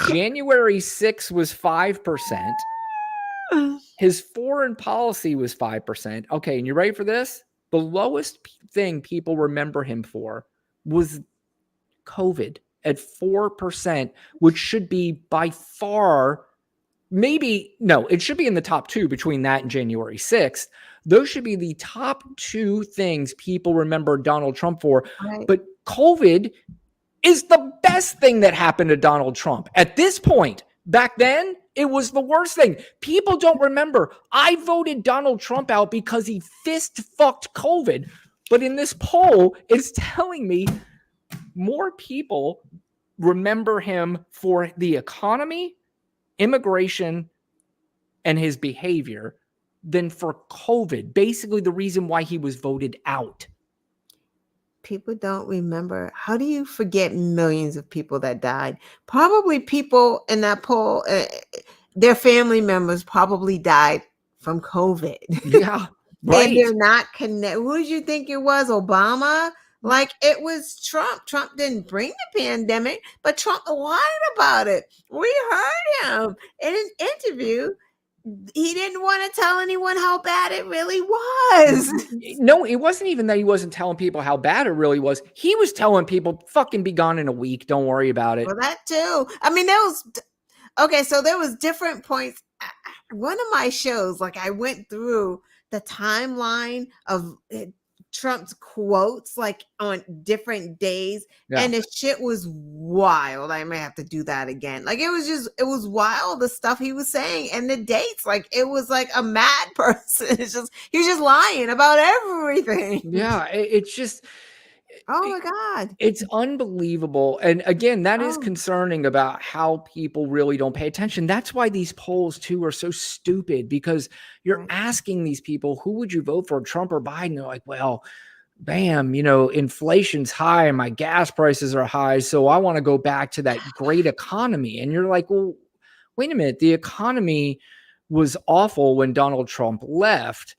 January 6th was 5%. His foreign policy was 5%. Okay, and you ready for this? The lowest thing people remember him for was COVID at 4%, which should be by far, it should be in the top two between that and January 6th. Those should be the top two things people remember Donald Trump for. Right. But COVID is the best thing that happened to Donald Trump. At this point, back then, it was the worst thing. People don't remember. I voted Donald Trump out because he fist fucked COVID. But in this poll, it's telling me more people remember him for the economy, immigration, and his behavior than for COVID. Basically, the reason why he was voted out. People don't remember. How do you forget millions of people that died? Probably people in that poll, their family members probably died from COVID. Yeah, right. And they're not connected. Who did you think it was? Obama? Like, it was Trump. Trump didn't bring the pandemic, but Trump lied about it. We heard him in an interview. He didn't want to tell anyone how bad it really was. No, it wasn't even that he wasn't telling people how bad it really was. He was telling people, fucking be gone in a week. Don't worry about it. Well, that too. I mean, so there was different points. One of my shows, like, I went through the timeline of Trump's quotes, like, on different days, and the shit was wild. I may have to do that again. Like, it was wild, the stuff he was saying, and the dates, like, it was like a mad person. He was just lying about everything. Yeah, it's just, oh my God, it's unbelievable. And again, that is concerning about how people really don't pay attention. That's why these polls too are so stupid, because you're asking these people, who would you vote for, Trump or Biden? They're like, well, bam, inflation's high and my gas prices are high, so I want to go back to that great economy. And you're like, well, wait a minute, the economy was awful when Donald Trump left.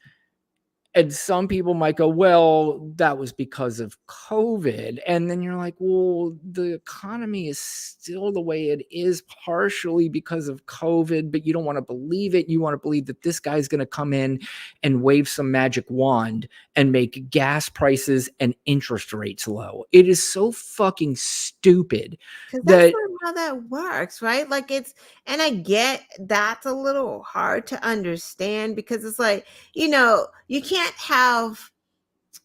And some people might go, well, that was because of COVID. And then you're like, well, the economy is still the way it is partially because of COVID, but you don't want to believe it. You want to believe that this guy's going to come in and wave some magic wand and make gas prices and interest rates low. It is so fucking stupid Because that's that, not how that works, right? Like and I get that's a little hard to understand because it's like, you can't have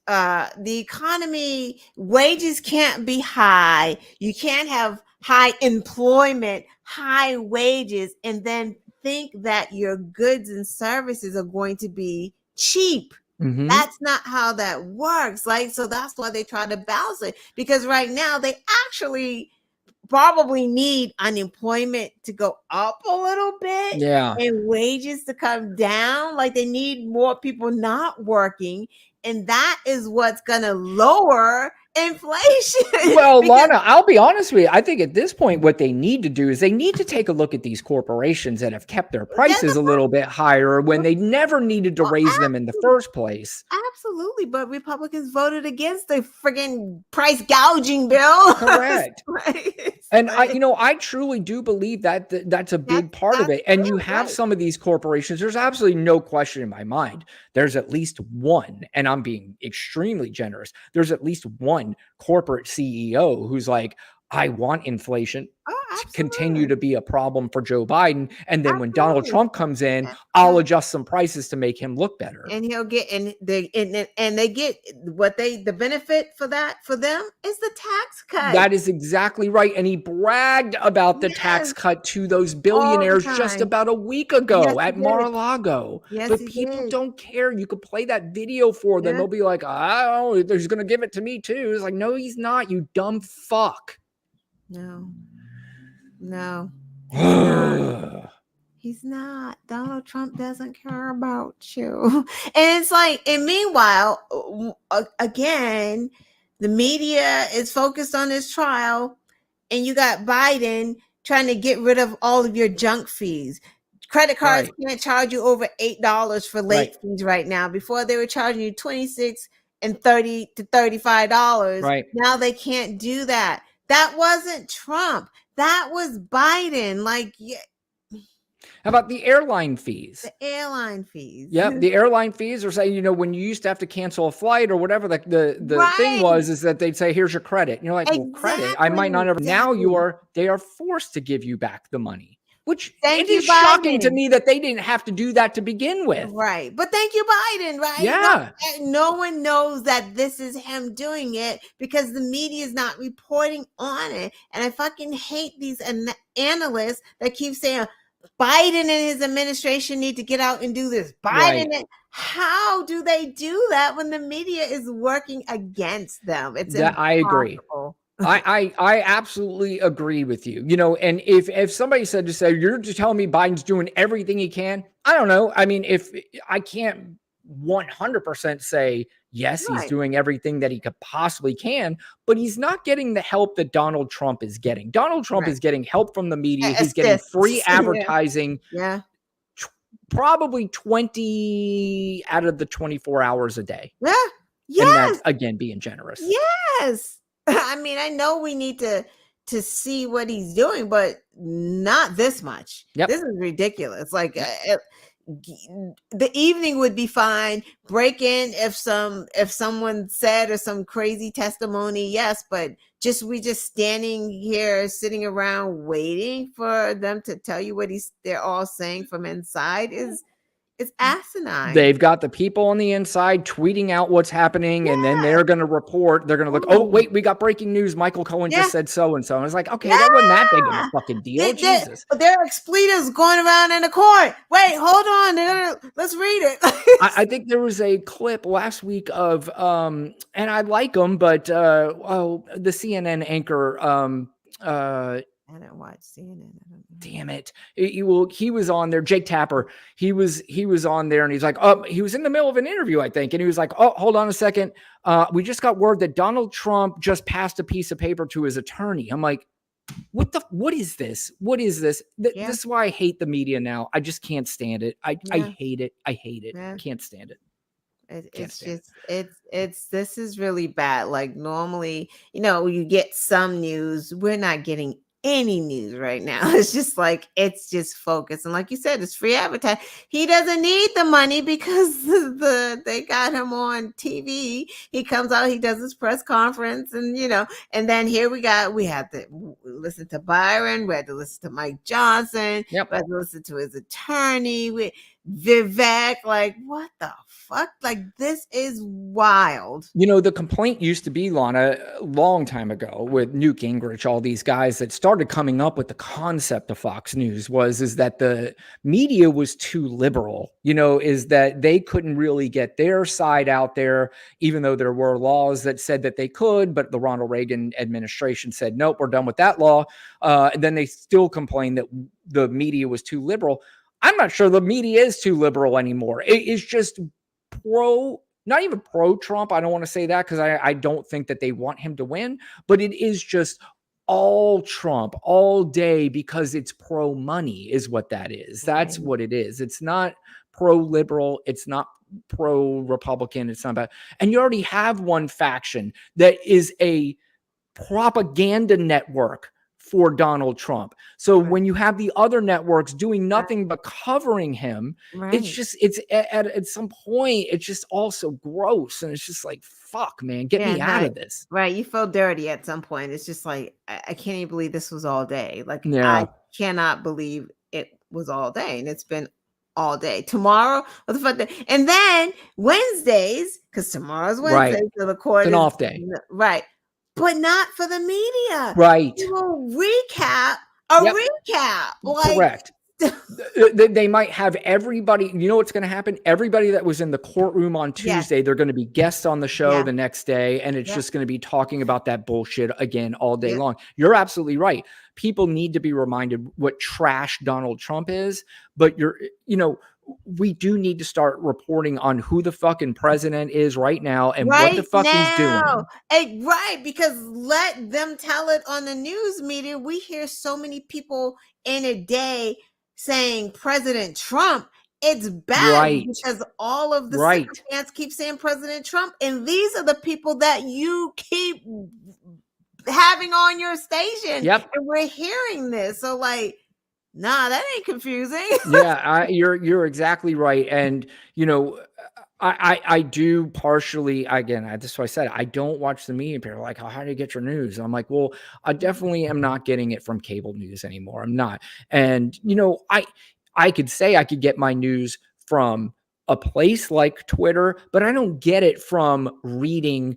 the economy, wages can't be high. You can't have high employment, high wages, and then think that your goods and services are going to be cheap. That's not how that works. Like, so that's why they try to balance it, because right now they actually probably need unemployment to go up a little bit and wages to come down. Like, they need more people not working, and that is what's going to lower inflation. Well, Lana, I'll be honest with you. I think at this point, what they need to do is they need to take a look at these corporations that have kept their prices a little bit higher when they never needed to raise them in the first place. Absolutely. But Republicans voted against the friggin' price gouging bill. Correct. And I truly do believe that that's a big part of it. And you have some of these corporations. There's absolutely no question in my mind. There's at least one, and I'm being extremely generous. There's at least one corporate CEO who's like, I want inflation to continue to be a problem for Joe Biden. And then when Donald Trump comes in, I'll adjust some prices to make him look better. And he'll get, and they get what the benefit for them is the tax cut. That is exactly right. And he bragged about the tax cut to those billionaires just about a week ago at Mar-a-Lago. But people don't care. You could play that video for them. They'll be like, oh, he's going to give it to me too. It's like, no, he's not, you dumb fuck. No. He's not. Donald Trump doesn't care about you. And it's like, and meanwhile, again, the media is focused on this trial, and you got Biden trying to get rid of all of your junk fees. Credit cards can't charge you over $8 for late fees right now. Before, they were charging you $26 and $30 to $35. Right. Now they can't do that. That wasn't Trump. That was Biden. Like, how about the airline fees? The airline fees. Yeah, the airline fees are saying, when you used to have to cancel a flight or whatever, the thing was, is that they'd say, here's your credit. And you're like, well, credit? I might not ever. Now they are forced to give you back the money. Which it is shocking to me that they didn't have to do that to begin with. Right. But thank you, Biden, right? Yeah. No one knows that this is him doing it because the media is not reporting on it. And I fucking hate these analysts that keep saying Biden and his administration need to get out and do this. How do they do that when the media is working against them? It's impossible. I agree. I absolutely agree with you. And if somebody said to say, you're just telling me Biden's doing everything he can, I don't know. I mean, if I can't 100% say, yes, he's doing everything that he could possibly can, but he's not getting the help that Donald Trump is getting. Donald Trump is getting help from the media. He's getting free advertising. Probably 20 out of the 24 hours a day. Yeah. Yes. And that's, again, being generous. Yes. I mean, I know we need to see what he's doing, but not this much. Yep. This is ridiculous. Like, the evening would be fine. Break in if someone said or some crazy testimony, yes, but we just standing here, sitting around waiting for them to tell you what they're all saying from inside is asinine. They've got the people on the inside tweeting out what's happening, and then they're going to report. They're going to look, oh, wait, we got breaking news. Michael Cohen just said so-and-so. And it's like, okay, that wasn't that big of a fucking deal. Jesus. There are expletive going around in the court. Wait, hold on. Let's read it. I think there was a clip last week of, and I like him, but the CNN anchor, I didn't watch CNN. Damn it. He was on there. Jake Tapper. He was on there, and he's like, oh, he was in the middle of an interview, I think. And he was like, oh, hold on a second. We just got word that Donald Trump just passed a piece of paper to his attorney. I'm like, what is this? What is this? This is why I hate the media now. I just can't stand it. I hate it. I hate it. I can't stand it. Can't It's stand it. just this is really bad. Like normally, you know, you get some news. We're not getting any news right now. It's just like it's just focused. And like you said, it's free advertising. He doesn't need the money because they got him on TV. He comes out, he does his press conference, and you know, and then here we had to listen to Byron, we had to listen to Mike Johnson, Yep. we had to listen to his attorney. Vivek, like what the fuck? Like this is wild. You know, the complaint used to be, Lana, a long time ago with Newt Gingrich, all these guys that started coming up with the concept of Fox News is that the media was too liberal, you know, is that they couldn't really get their side out there, even though there were laws that said that they could, but the Ronald Reagan administration said, nope, we're done with that law. And then they still complained that the media was too liberal. I'm not sure the media is too liberal anymore. It is just not even pro-Trump. I don't want to say that because I don't think that they want him to win, but it is just all Trump all day because it's pro-money is what that is. That's Right. what it is. It's not pro-liberal. It's not pro-Republican. It's not about, and you already have one faction that is a propaganda network for Donald Trump. So Right. when you have the other networks doing nothing but covering him, Right. it's at some point, it's just also gross. And it's just like, fuck, man, get me out of this. Right. You feel dirty at some point. It's just like, I can't even believe this was all day. Like, Yeah. I cannot believe it was all day. And it's been all day. Tomorrow, what the fuck? And then Wednesdays, because tomorrow's Wednesday, Right. so the court It's an is off day. right. But not for the media. Right. You will recap Yep. recap. Like, Correct. They might have everybody, you know what's going to happen? Everybody that was in the courtroom on Tuesday, they're going to be guests on the show the next day, and it's just going to be talking about that bullshit again all day long. You're absolutely right. People need to be reminded what trash Donald Trump is, but we do need to start reporting on who the fucking president is right now and what the fuck he's doing. Right, because let them tell it on the news media. We hear so many people in a day saying President Trump. It's bad because all of the sycophants keep saying President Trump, and these are the people that you keep having on your station. Yep. And we're hearing this. So like, nah, that ain't confusing. Yeah, you're exactly right. And you know, I do partially, again, that's why I said I don't watch the media. People are like, how do you get your news? And I'm like, well, I definitely am not getting it from cable news anymore. I'm not. And you know, I could say I could get my news from a place like Twitter, but I don't get it from reading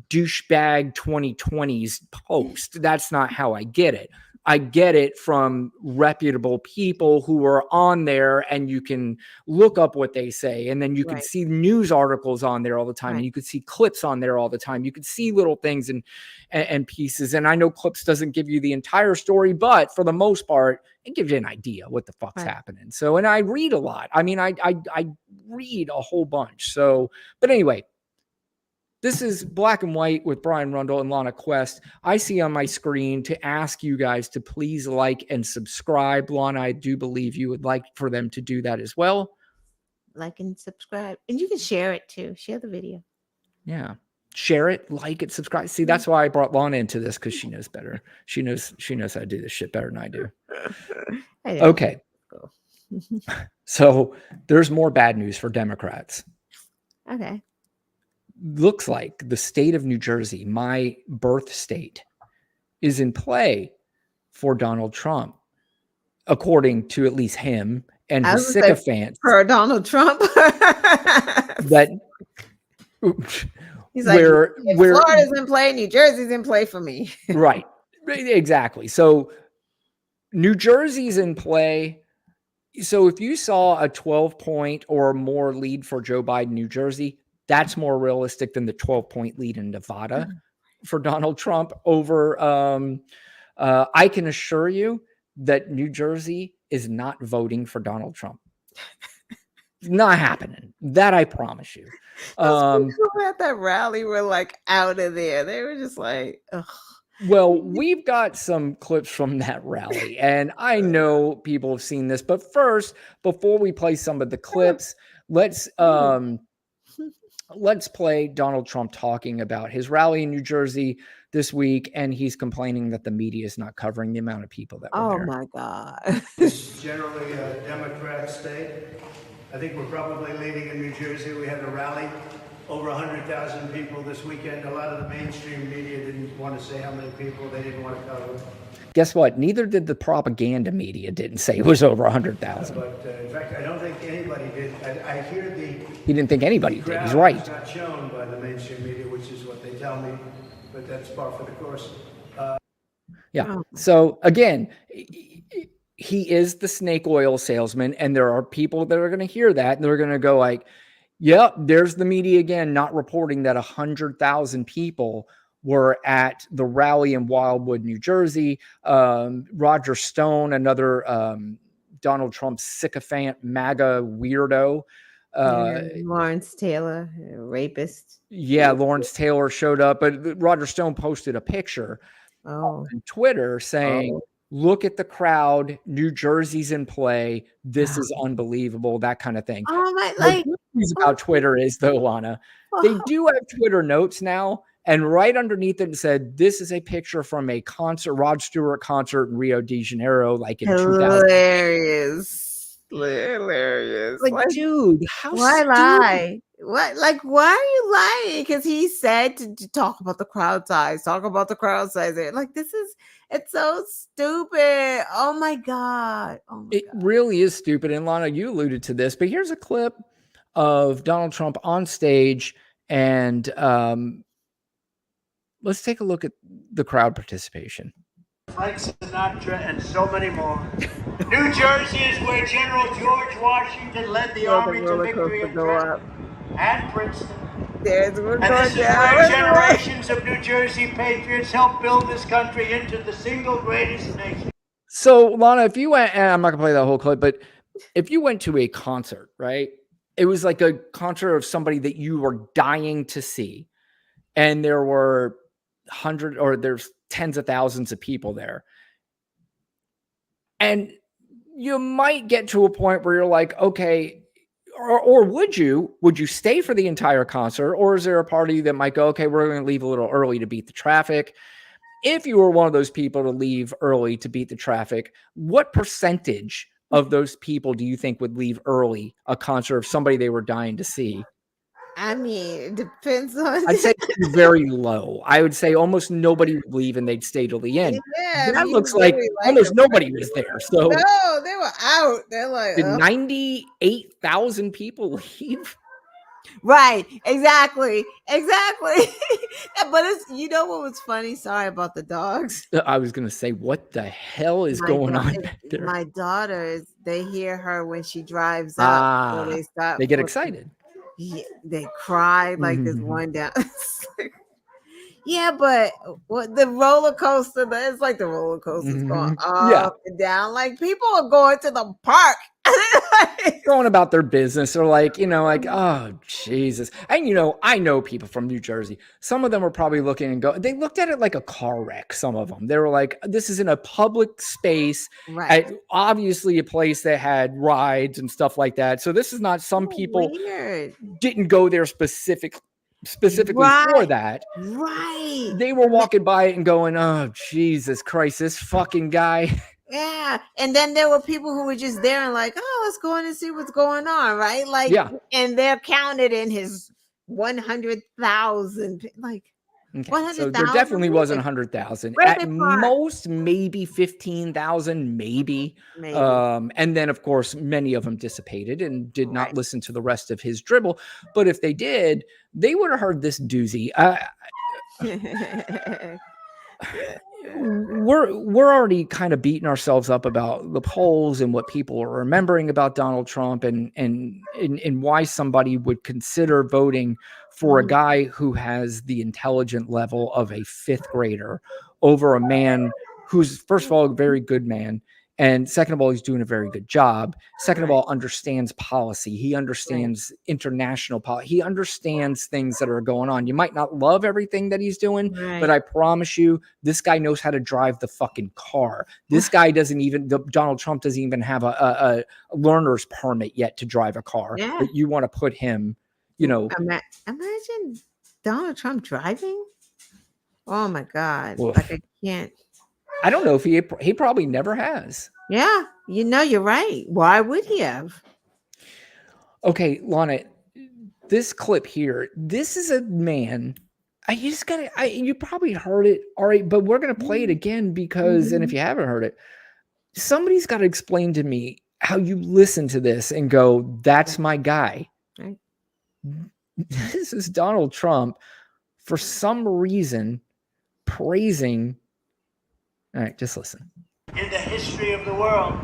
douchebag 2020's post. That's not how I get it. I get it from reputable people who are on there, and you can look up what they say, and then you can see news articles on there all the time, and you could see clips on there all the time. You could see little things and pieces. And I know clips doesn't give you the entire story, but for the most part, it gives you an idea what the fuck's happening. So, and I read a lot. I mean, I read a whole bunch. So, but anyway, this is Black and White with Brian Rundle and Lana Quest. I see on my screen to ask you guys to please like and subscribe. Lana, I do believe you would like for them to do that as well. Like and subscribe. And you can share it too. Share the video. Yeah. Share it, like it, subscribe. See, that's why I brought Lana into this, because she knows better. She knows how to do this shit better than I do. Okay. So there's more bad news for Democrats. Okay. Looks like the state of New Jersey, my birth state, is in play for Donald Trump, according to at least him and his sycophants. For Donald Trump. That he's like, where Florida's in play, New Jersey's in play for me. Right. Exactly. So New Jersey's in play. So if you saw a 12-point or more lead for Joe Biden, New Jersey, that's more realistic than the 12-point lead in Nevada for Donald Trump over. I can assure you that New Jersey is not voting for Donald Trump. Not happening. That I promise you. People at that rally were like out of there. They were just like, ugh. Well, we've got some clips from that rally, and I know people have seen this, but first, before we play some of the clips, let's let's play Donald Trump talking about his rally in New Jersey this week, and he's complaining that the media is not covering the amount of people that were Oh there. my God. It's generally a Democrat state. I think we're probably leading in New Jersey. We had a rally, over 100,000 people this weekend. A lot of the mainstream media didn't want to say how many people. They didn't want to cover. Guess what? Neither did the propaganda media. Didn't say it was over 100,000. But in fact, I don't think anybody did. I hear He didn't think anybody did. He's right. It's not shown by the mainstream media, which is what they tell me, but that's par for the course. Yeah. So again, he is the snake oil salesman, and there are people that are going to hear that and they're going to go like, "Yep, there's the media again, not reporting that 100,000 people were at the rally in Wildwood, New Jersey." Roger Stone, another Donald Trump sycophant, MAGA weirdo. Lawrence Taylor, rapist. Yeah, Lawrence Taylor showed up, but Roger Stone posted a picture on Twitter saying, "Look at the crowd. New Jersey's in play. This is unbelievable." That kind of thing. Oh my! The Like, good news about Twitter is, though, Lana, they do have Twitter notes now, and right underneath it said, "This is a picture from a concert, Rod Stewart concert in Rio de Janeiro, like in 2000." Hilarious. Like, dude, how Why stupid. lie? What? Like, why are you lying? Because he said to talk about the crowd size. Talk about the crowd size. Like, it's so stupid. Oh my God. Oh my It God. really is stupid. And Lana, you alluded to this, but here's a clip of Donald Trump on stage, and let's take a look at the crowd participation. Frank Sinatra and so many more. New Jersey is where General George Washington led the army to victory in Trenton and Princeton. And this is where generations of New Jersey patriots helped build this country into the single greatest nation. So, Lana, if you went, and I'm not gonna play that whole clip, but if you went to a concert, right? It was like a concert of somebody that you were dying to see, and there were there's tens of thousands of people there. And you might get to a point where you're like, okay, or would you stay for the entire concert? Or is there a party that might go, okay, we're going to leave a little early to beat the traffic? If you were one of those people to leave early to beat the traffic, what percentage of those people do you think would leave early a concert of somebody they were dying to see? I mean, it depends on. I'd say very low. I would say almost nobody would leave and they'd stay till the end. Yeah, That you looks like really almost them. nobody was there. So No, they were out. They're like, did 98,000 people leave? right, exactly. But it's, you know what was funny? Sorry about the dogs. I was going to say, what the hell is going on back there? My daughters, they hear her when she drives up. So they stop. They get excited. Yeah, they cry like there's one down. Yeah, but what the roller coaster? It's like the roller coaster's going up and down. Like people are going to the park, going about their business, or like, oh Jesus. And I know people from New Jersey. Some of them were probably looking and they looked at it like a car wreck. Some of them, they were like, this is in a public space, right? At obviously a place that had rides and stuff like that. So this is not some people didn't go there specifically for that. Right. They were walking by it and going, oh, Jesus Christ, this fucking guy. Yeah. And then there were people who were just there and like, oh, let's go in and see what's going on. Right. Like, and they're counted in his 100,000. Like, okay. 100,000. So there definitely wasn't 100,000. At most, maybe 15,000, maybe. And then, of course, many of them dissipated and did not listen to the rest of his dribble. But if they did, they would have heard this doozy. We're already kind of beating ourselves up about the polls and what people are remembering about Donald Trump and why somebody would consider voting for a guy who has the intelligent level of a fifth grader over a man who's, first of all, a very good man. And second of all, he's doing a very good job. Second of all, understands policy. He understands international policy. He understands things that are going on. You might not love everything that he's doing, but I promise you, this guy knows how to drive the fucking car. This guy Donald Trump doesn't even have a learner's permit yet to drive a car. But you want to put him you know, Imagine Donald Trump driving. Oh my God! oof. Like I can't. I don't know if he probably never has. Yeah, you're right. Why would he have? Okay, Lana, this clip here, this is a man. You probably heard it. All right, but we're going to play it again because, and if you haven't heard it, somebody's got to explain to me how you listen to this and go, that's my guy. Right. This is Donald Trump for some reason praising. All right, just listen. In the history of the world.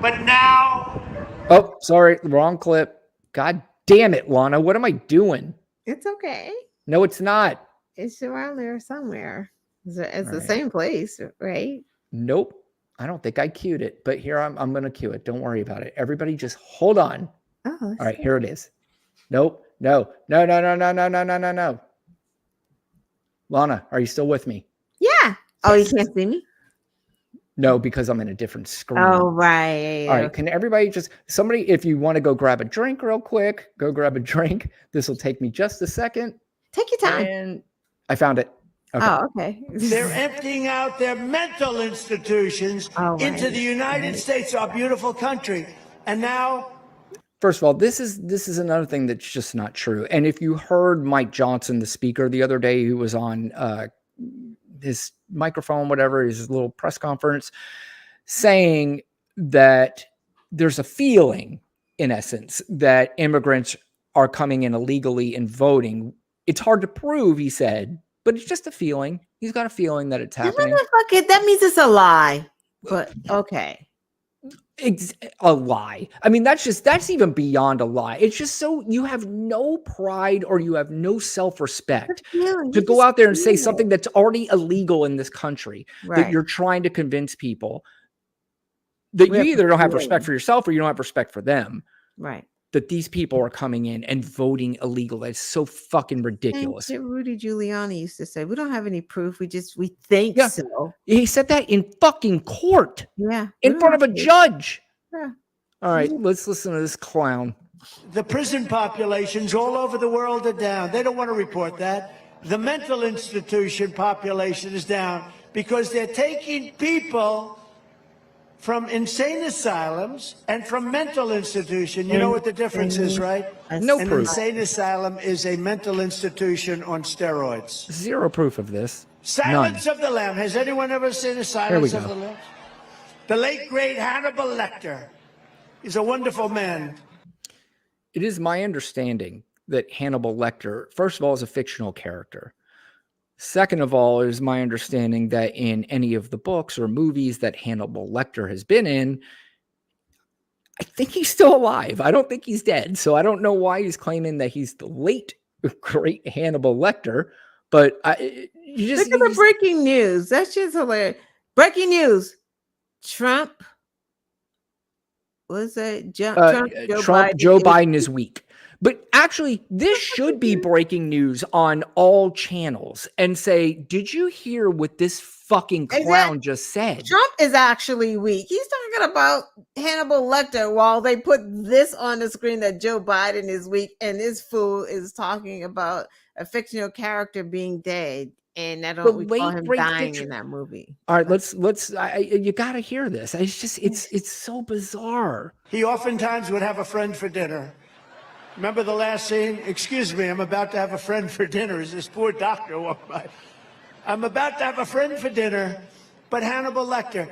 But now, Oh, sorry, wrong clip. God damn it, Lana. What am I doing? It's okay. No, it's not. It's around there somewhere. It's the right. same place, right? Nope. I don't think I cued it, but here I'm going to cue it. Don't worry about it. Everybody just hold on. Oh, all right, here it is. Nope. No. Lana, are you still with me? Yeah. Oh, you can't see me? No, because I'm in a different screen. Oh, right. All right. Can everybody somebody, if you want to go grab a drink real quick, go grab a drink. This will take me just a second. Take your time. And I found it. Okay. Oh, okay. They're emptying out their mental institutions into the United States, our beautiful country. And now, first of all, this is another thing that's just not true. And if you heard Mike Johnson, the speaker, the other day, who was on his microphone, whatever, his little press conference, saying that there's a feeling, in essence, that immigrants are coming in illegally and voting. It's hard to prove, he said, but it's just a feeling. He's got a feeling that it's happening. That means it's a lie. But okay. A lie. I mean, that's even beyond a lie. It's just so you have no pride or you have no self-respect to go out there and say something that's already illegal in this country, that you're trying to convince people that you either don't have respect for yourself or you don't have respect for them. Right. That these people are coming in and voting illegal. That's so fucking ridiculous. Rudy Giuliani used to say, we don't have any proof. We think so. He said that in fucking court. Yeah. In front of a judge. Yeah. All right, let's listen to this clown. the prison populations all over the world are down. They don't want to report that. The mental institution population is down because they're taking people from insane asylums and from mental institution. You know what the difference is, right? No An proof. insane asylum is a mental institution on steroids. Zero proof of this. Silence None. of the Lamb. Has anyone ever seen a Silence of the Lamb? The late, great Hannibal Lecter. He's a wonderful man. It is my understanding that Hannibal Lecter, first of all, is a fictional character. Second of all, it is my understanding that in any of the books or movies that Hannibal Lecter has been in, I think he's still alive. I don't think he's dead. So I don't know why he's claiming that he's the late, great Hannibal Lecter. But look at the breaking news. That's just hilarious. Breaking news. Trump. What's that? Joe Biden is weak. But actually, this should be breaking news on all channels and say, did you hear what this fucking clown just said? Trump is actually weak. He's talking about Hannibal Lecter while they put this on the screen that Joe Biden is weak, and this fool is talking about a fictional character being dead. And I don't recall him dying in that movie. All right, you got to hear this. It's just, it's so bizarre. He oftentimes would have a friend for dinner. Remember the last scene? Excuse me, I'm about to have a friend for dinner. As this poor doctor walked by. I'm about to have a friend for dinner, but Hannibal Lecter,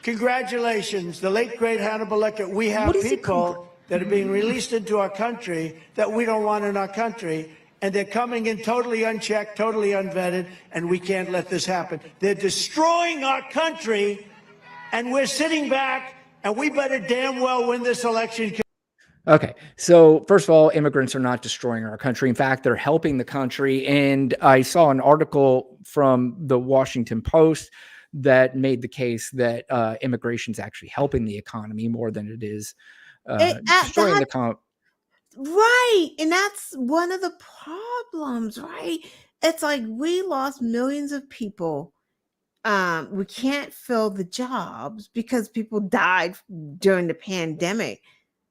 congratulations, the late, great Hannibal Lecter. We have people that are being released into our country that we don't want in our country, and they're coming in totally unchecked, totally unvetted, and we can't let this happen. They're destroying our country, and we're sitting back, and we better damn well win this election. Okay, so first of all, immigrants are not destroying our country. In fact, they're helping the country. And I saw an article from the Washington Post that made the case that immigration is actually helping the economy more than it is destroying the economy. Right. And that's one of the problems, right? It's like we lost millions of people. We can't fill the jobs because people died during the pandemic.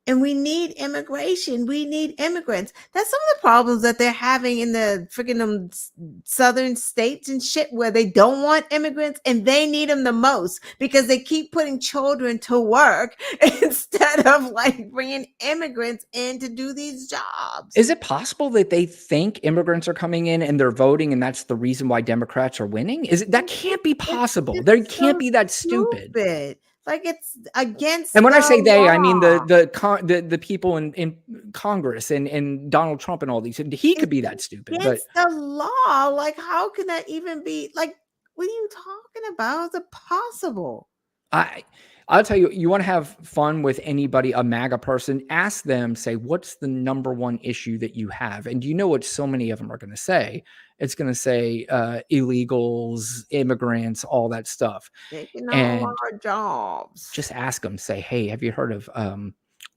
And we need immigration. We need immigrants. That's some of the problems that they're having in the freaking southern states and shit, where they don't want immigrants and they need them the most because they keep putting children to work instead of like bringing immigrants in to do these jobs. Is it possible that they think immigrants are coming in and they're voting, and that's the reason why Democrats are winning? That can't be possible. They can't be that stupid. Like, it's against. And when I say they, law. I mean the people in Congress and Donald Trump and all these. He could be that stupid, but Against the law. Like, how can that even be? Like, what are you talking about? How's it possible? I'll tell you, you want to have fun with anybody, a MAGA person, ask them, say, what's the number one issue that you have? And you know what so many of them are going to say? It's going to say illegals, immigrants, all that stuff. Taking all And our jobs. just ask them, say, hey, have you heard of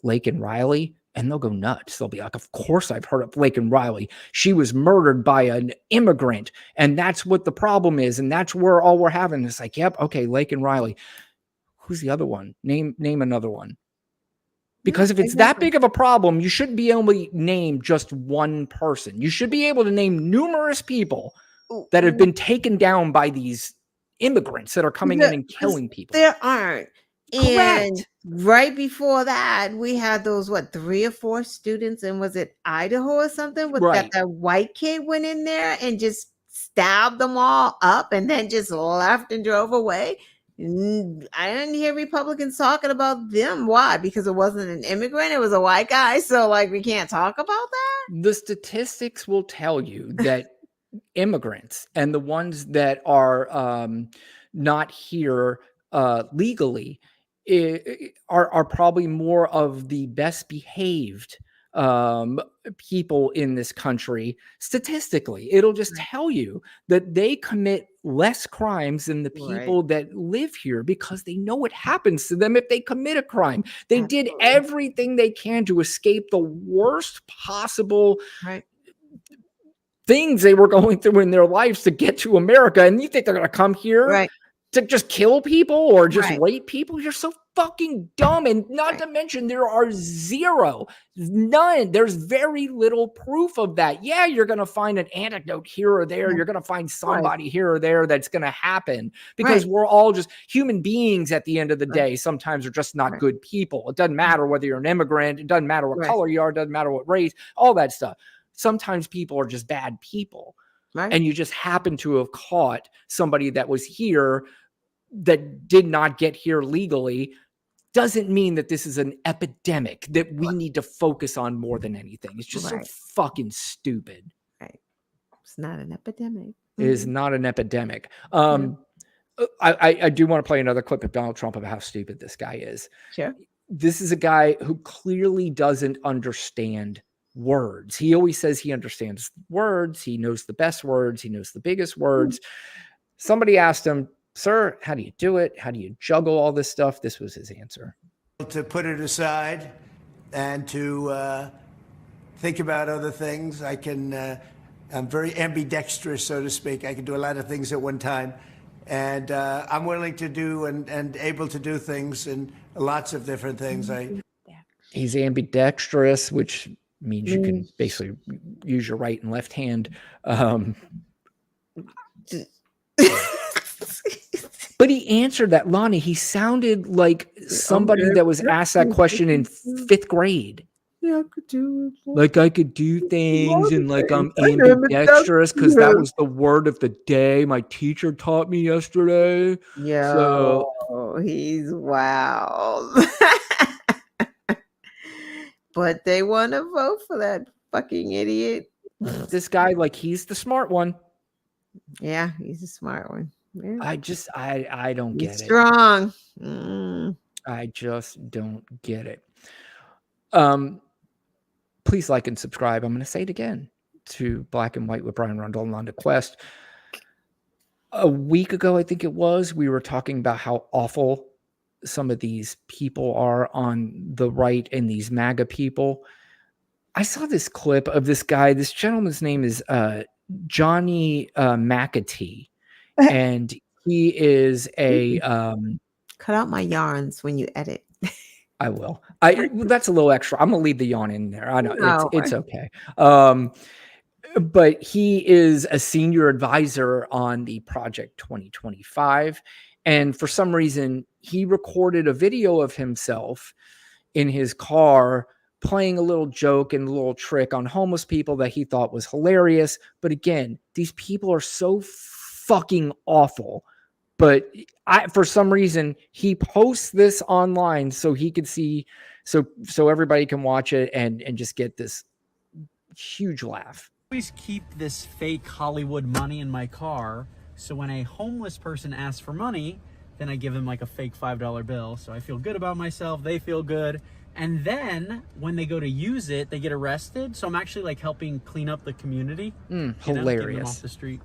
Lake and Riley? And they'll go nuts. They'll be like, of course I've heard of Lake and Riley. She was murdered by an immigrant. And that's what the problem is. And that's where all we're having. It's like, yep, okay, Lake and Riley. Who's the other one? Name another one. Because if it's that big of a problem, you shouldn't be able to name just one person. You should be able to name numerous people that have been taken down by these immigrants that are coming in and killing people. There aren't. Correct. And right before that, we had those 3 or 4 students, and was it Idaho or something? With Right. that white kid went in there and just stabbed them all up, and then just left and drove away. I didn't hear Republicans talking about them. Why? Because it wasn't an immigrant; it was a white guy. So, like, we can't talk about that. The statistics will tell you that immigrants and the ones that are not here legally are probably more of the best behaved people in this country. Statistically, it'll just tell you that they commit less crimes than the people that live here, because they know what happens to them if they commit a crime. They did everything they can to escape the worst possible things they were going through in their lives to get to America. And you think they're going to come here to just kill people or just rape people? You're so fucking dumb. And not to mention, there are none. There's very little proof of that. Yeah, you're going to find an anecdote here or there. You're going to find somebody here or there that's going to happen, because we're all just human beings at the end of the day. Sometimes are just not good people. It doesn't matter whether you're an immigrant. It doesn't matter what color you are. It doesn't matter what race, all that stuff. Sometimes people are just bad people. And you just happen to have caught somebody that was here that did not get here legally. Doesn't mean that this is an epidemic that we need to focus on more than anything. It's just so fucking stupid. It's not an epidemic. It is not an epidemic. I do want to play another clip of Donald Trump of how stupid this guy is. Sure. This is a guy who clearly doesn't understand words. He always says he understands words. He knows the best words. He knows the biggest words. Somebody asked him, sir, how do you do it? How do you juggle all this stuff? This was his answer. To put it aside and to think about other things. I'm very ambidextrous, so to speak. I can do a lot of things at one time. And I'm willing to do and able to do things in lots of different things. He's ambidextrous, which means you can basically use your right and left hand. But he answered that, Lonnie. He sounded like somebody that was asked that question in 5th grade. Yeah, I could do it. Like, I could do things, and like I'm ambidextrous because that was the word of the day my teacher taught me yesterday. Yeah, so he's wild. But they want to vote for that fucking idiot. This guy, like, he's the smart one. Yeah, he's a smart one. Yeah. I don't get it. Strong. I just don't get it. Please like and subscribe. I'm going to say it again to Black and White with Brian Rundle and Londa Quest. A week ago, I think it was, we were talking about how awful some of these people are on the right and these MAGA people. I saw this clip of this guy. This gentleman's name is Johnny McAtee. And he is a cut out my yarns when you edit. I will. That's a little extra. I'm gonna leave the yawn in there. I know No. it's okay. But he is a senior advisor on the Project 2025, and for some reason, he recorded a video of himself in his car playing a little joke and a little trick on homeless people that he thought was hilarious. But again, these people are so fucking awful. But for some reason, he posts this online so he could see, so everybody can watch it and just get this huge laugh. Always keep this fake Hollywood money in my car, so when a homeless person asks for money, then I give them like a fake $5 bill, so I feel good about myself, they feel good, and then when they go to use it, they get arrested. So I'm actually like helping clean up the community. Hilarious. Getting them off the street.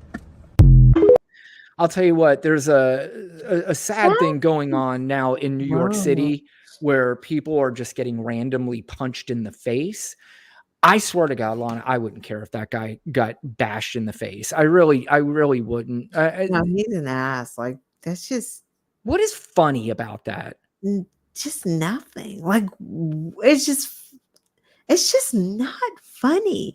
I'll tell you what, there's a sad thing going on now in New York City where people are just getting randomly punched in the face. I swear to God, Lana, I wouldn't care if that guy got bashed in the face. I really wouldn't. No, he's an ass. Like, that's just What is funny about that? just nothing. Like, it's just not funny.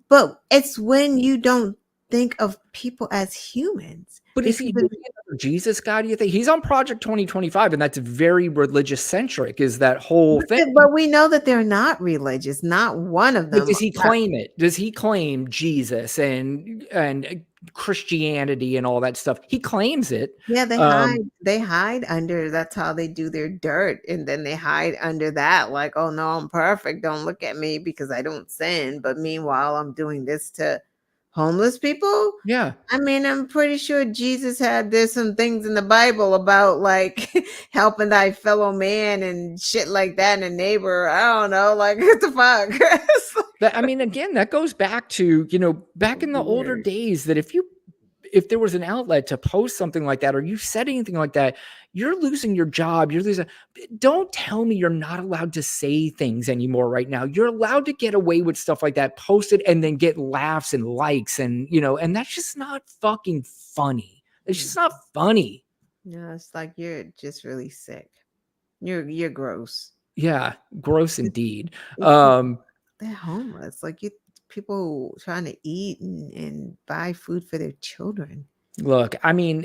But it's when you don't think of people as humans. But is he really another Jesus guy, do you think? He's on Project 2025, and that's very religious centric, is that whole thing. But we know that they're not religious. Not one of them. But does he claim it? Does he claim Jesus and Christianity and all that stuff? He claims it. Yeah, they hide under, that's how they do their dirt. And then they hide under that, like, oh no, I'm perfect. Don't look at me because I don't sin. But meanwhile, I'm doing this to homeless people. Yeah. I mean, I'm pretty sure Jesus there's some things in the Bible about like helping thy fellow man and shit like that, and a neighbor. I don't know, like, what the fuck? I mean, again, that goes back to, back in the older days, that if there was an outlet to post something like that, or you said anything like that, you're losing your job. Don't tell me you're not allowed to say things anymore right now. You're allowed to get away with stuff like that, post it, and then get laughs and likes, and and that's just not fucking funny. It's just not funny. No, it's like, you're just really sick. You're gross. Yeah, gross indeed. They're homeless. Like, people trying to eat and buy food for their children. Look, I mean,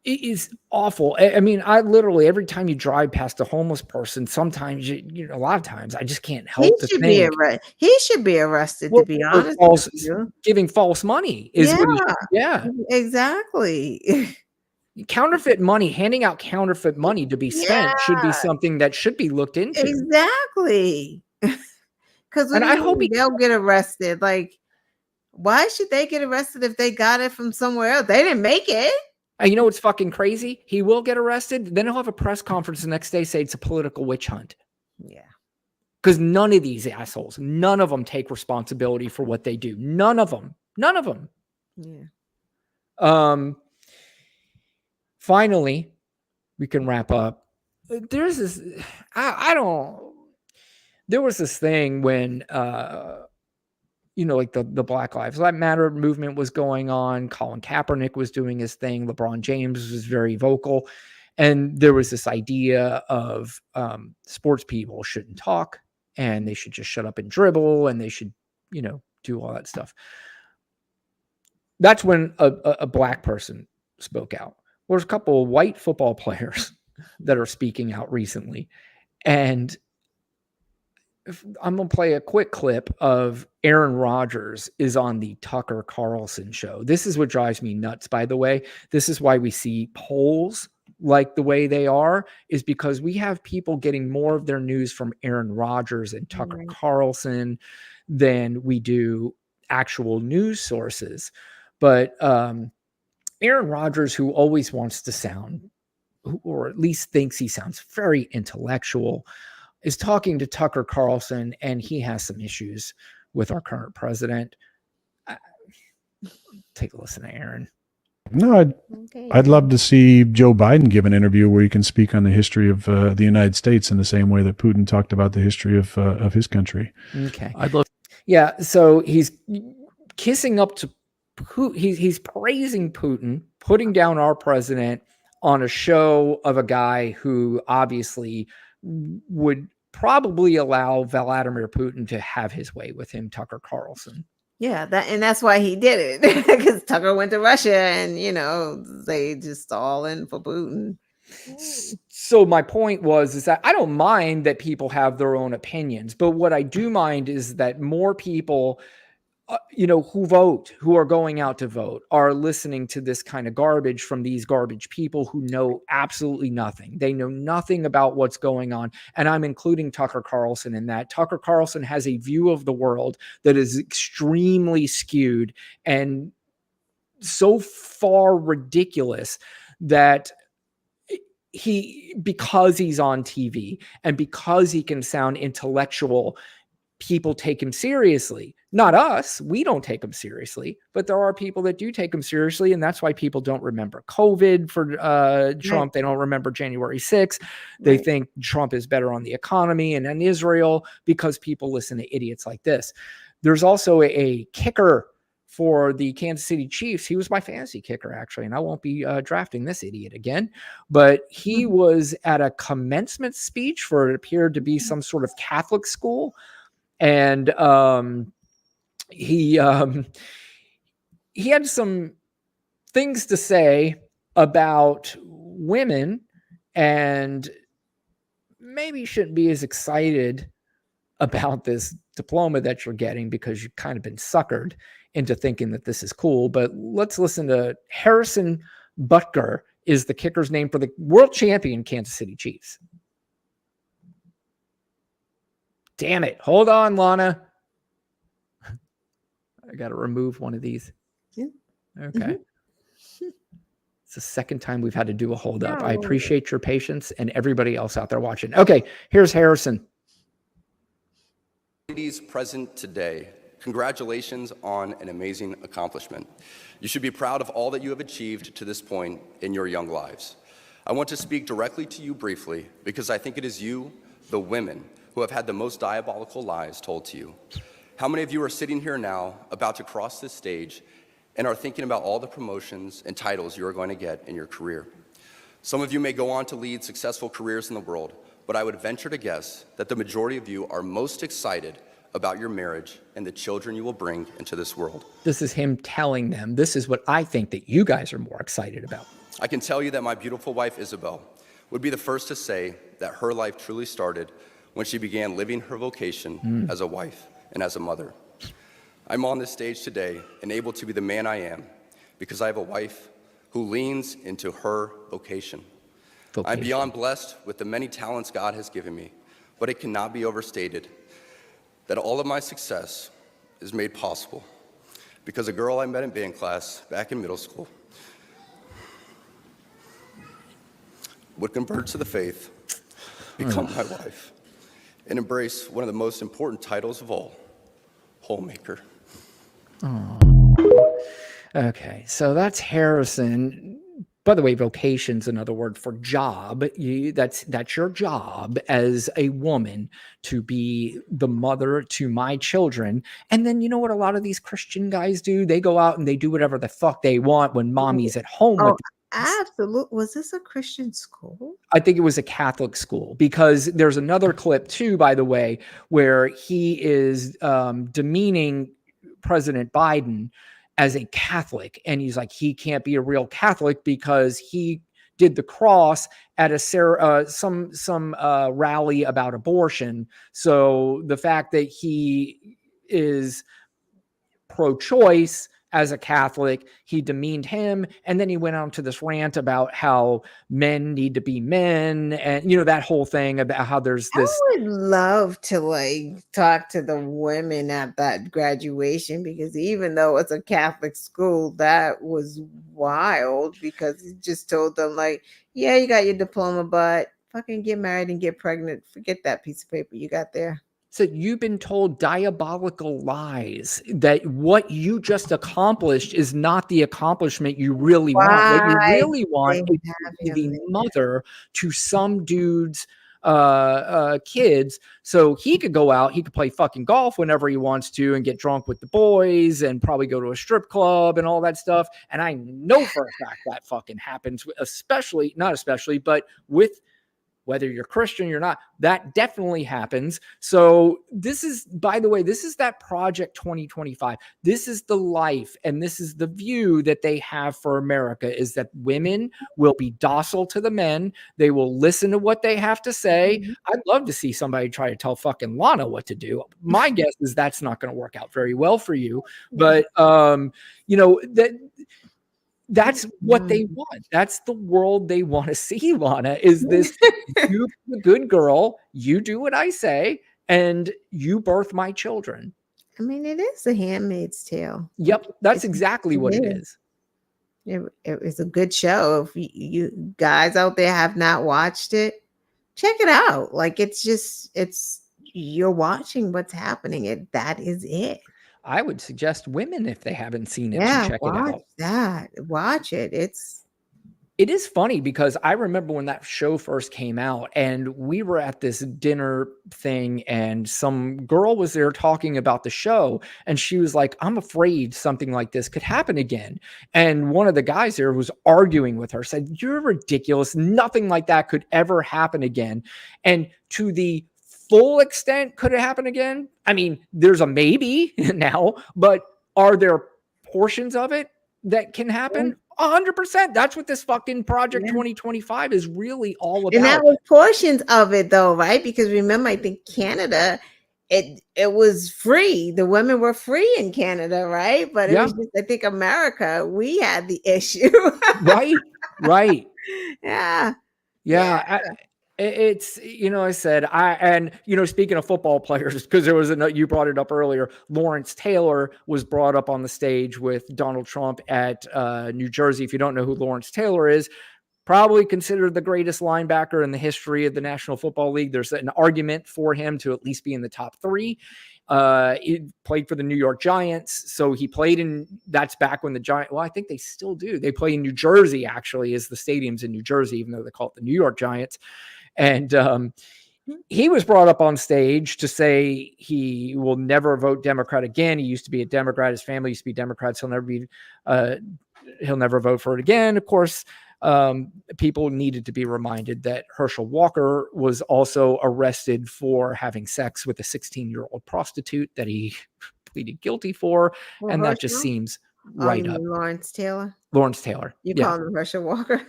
it is awful. I mean, I literally, every time you drive past a homeless person, sometimes a lot of times I just can't help He should be arrested, to be honest with you. Giving false money is exactly. Counterfeit money, handing out counterfeit money to be spent should be something that should be looked into. Exactly. Because I hope they'll get arrested. Like, why should they get arrested if they got it from somewhere else? They didn't make it. And you know what's fucking crazy? He will get arrested. Then he'll have a press conference the next day, say it's a political witch hunt. Yeah. Because none of these assholes, none of them take responsibility for what they do. None of them. None of them. Yeah. Finally, we can wrap up. There's this, there was this thing when, like the Black Lives Matter movement was going on. Colin Kaepernick was doing his thing. LeBron James was very vocal. And there was this idea of sports people shouldn't talk, and they should just shut up and dribble, and they should, do all that stuff. That's when a black person spoke out. There's a couple of white football players that are speaking out recently. And I'm going to play a quick clip of Aaron Rodgers is on the Tucker Carlson show. This is what drives me nuts, by the way. This is why we see polls like the way they are, is because we have people getting more of their news from Aaron Rodgers and Tucker Carlson than we do actual news sources. But Aaron Rodgers, who always wants to sound, or at least thinks he sounds very intellectual, is talking to Tucker Carlson, and he has some issues with our current president. Take a listen to Aaron. No, I'd love to see Joe Biden give an interview where he can speak on the history of the United States in the same way that Putin talked about the history of his country. Okay. I'd love. Yeah. So he's kissing up to Putin. He's praising Putin, putting down our president on a show of a guy who obviously would probably allow Vladimir Putin to have his way with him, Tucker Carlson. Yeah, that's why he did it, because Tucker went to Russia, and they just all in for Putin. So my point is that I don't mind that people have their own opinions, but what I do mind is that more people, who are going out to vote, are listening to this kind of garbage from these garbage people who know absolutely nothing. They know nothing about what's going on. And I'm including Tucker Carlson in that. Tucker Carlson has a view of the world that is extremely skewed and so far ridiculous that because he's on TV and because he can sound intellectual, people take him seriously. Not us. We don't take him seriously, but there are people that do take him seriously. And that's why people don't remember COVID for Trump. Right. They don't remember January 6th. They think Trump is better on the economy and on Israel because people listen to idiots like this. There's also a kicker for the Kansas City Chiefs. He was my fantasy kicker, actually, and I won't be drafting this idiot again. But he was at a commencement speech for it appeared to be some sort of Catholic school. And he had some things to say about women, and maybe you shouldn't be as excited about this diploma that you're getting because you've kind of been suckered into thinking that this is cool. But let's listen to Harrison Butker is the kicker's name for the world champion Kansas City Chiefs. Damn it. Hold on, Lana. I got to remove one of these. Yeah. Okay. Mm-hmm. It's the second time we've had to do a hold up. I appreciate your patience and everybody else out there watching. Okay, here's Harrison. Ladies present today, congratulations on an amazing accomplishment. You should be proud of all that you have achieved to this point in your young lives. I want to speak directly to you briefly because I think it is you, the women, who have had the most diabolical lies told to you. How many of you are sitting here now about to cross this stage and are thinking about all the promotions and titles you are going to get in your career? Some of you may go on to lead successful careers in the world, but I would venture to guess that the majority of you are most excited about your marriage and the children you will bring into this world. This is him telling them, this is what I think that you guys are more excited about. I can tell you that my beautiful wife, Isabel, would be the first to say that her life truly started when she began living her vocation as a wife and as a mother. I'm on this stage today and able to be the man I am because I have a wife who leans into her vocation. I'm beyond blessed with the many talents God has given me, but it cannot be overstated that all of my success is made possible because a girl I met in band class back in middle school would convert to the faith, become my wife, and embrace one of the most important titles of all, homemaker. Oh. Okay, so that's Harrison. By the way, vocation's another word for job. That's your job as a woman, to be the mother to my children. And then you know what a lot of these Christian guys do? They go out and they do whatever the fuck they want when mommy's at home with them. Absolutely. Was this a Christian school? I think it was a Catholic school, because there's another clip too, by the way, where he is demeaning President Biden as a Catholic. And he's like, he can't be a real Catholic because he did the cross at a some rally about abortion. So the fact that he is pro-choice as a Catholic, he demeaned him. And then he went on to this rant about how men need to be men. And, that whole thing about how there's this. I would love to talk to the women at that graduation, because even though it's a Catholic school, that was wild, because he just told them yeah, you got your diploma, but fucking get married and get pregnant. Forget that piece of paper you got there. So you've been told diabolical lies that what you just accomplished is not the accomplishment you really want. What you really want is to be the mother to some dude's kids, so he could go out, he could play fucking golf whenever he wants to and get drunk with the boys and probably go to a strip club and all that stuff. And I know for a fact that fucking happens, but with whether you're Christian, you're not, that definitely happens. So this is, by the way, this is that Project 2025. This is the life, and this is the view that they have for America, is that women will be docile to the men. They will listen to what they have to say. I'd love to see somebody try to tell fucking Lana what to do. My guess is that's not going to work out very well for you. But, that's what they want. That's the world they want to see, Lana, is this, you be a good girl, you do what I say, and you birth my children. I mean, it is a Handmaid's Tale. Yep, that's exactly what it is. It's a good show. If you guys out there have not watched it, check it out. Like, it's you're watching what's happening. That is it. I would suggest women, if they haven't seen it, to check it out. Watch it. It is funny because I remember when that show first came out, and we were at this dinner thing, and some girl was there talking about the show, and she was like, I'm afraid something like this could happen again. And one of the guys there was arguing with her, said, you're ridiculous. Nothing like that could ever happen again. And to the full extent, could it happen again? I mean, there's a maybe now, but are there portions of it that can happen? 100%. That's what this fucking Project 2025 is really all about. And that was portions of it, though, right? Because remember, I think Canada, it was free. The women were free in Canada, right? But it was just, I think, America, we had the issue. Right. Yeah. It's, I said, speaking of football players, because there was you brought it up earlier, Lawrence Taylor was brought up on the stage with Donald Trump at New Jersey. If you don't know who Lawrence Taylor is, probably considered the greatest linebacker in the history of the National Football League. There's an argument for him to at least be in the top 3. He played for the New York Giants. So he played that's back when the Giants, well, I think they still do. They play in New Jersey, actually, is the stadium's in New Jersey, even though they call it the New York Giants. And he was brought up on stage to say he will never vote Democrat again. He used to be a Democrat. His family used to be Democrats. He'll never vote for it again. Of course, people needed to be reminded that Herschel Walker was also arrested for having sex with a 16-year-old prostitute that he pleaded guilty for. And that just seems right up. Lawrence Taylor. You call him Herschel Walker.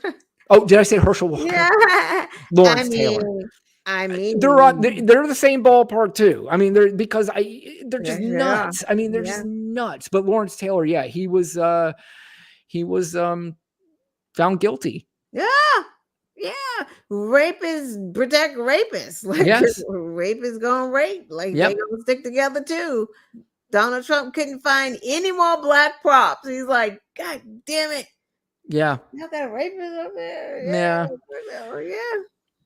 Oh, did I say Herschel Walker? Yeah. Lawrence Taylor. I mean, they're the same ballpark too. I mean, they're just nuts. I mean, they're just nuts. But Lawrence Taylor, he was found guilty. Yeah. Rapists protect rapists. Like, rapists gonna rape. Like, they gonna stick together too. Donald Trump couldn't find any more black props. He's like, God damn it. Yeah. You got a rapist up there.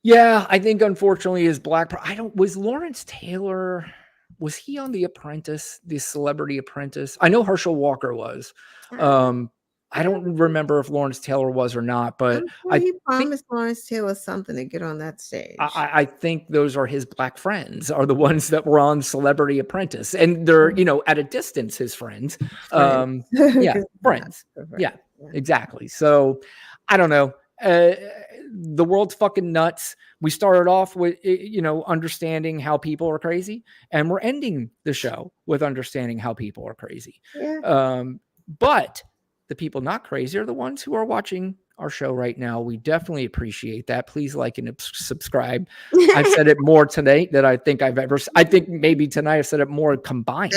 Yeah. I think unfortunately his was Lawrence Taylor, was he on The Apprentice, the Celebrity Apprentice? I know Herschel Walker was. I don't remember if Lawrence Taylor was or not, but he promised Lawrence Taylor something to get on that stage. I think those are his black friends, are the ones that were on Celebrity Apprentice, and they're at a distance his friends. Friends. Yeah, exactly. So I don't know. The world's fucking nuts. We started off with understanding how people are crazy, and we're ending the show with understanding how people are crazy. But the people not crazy are the ones who are watching our show right now. We definitely appreciate that. Please like and subscribe. I've said it more today than I think I think maybe tonight I've said it more combined.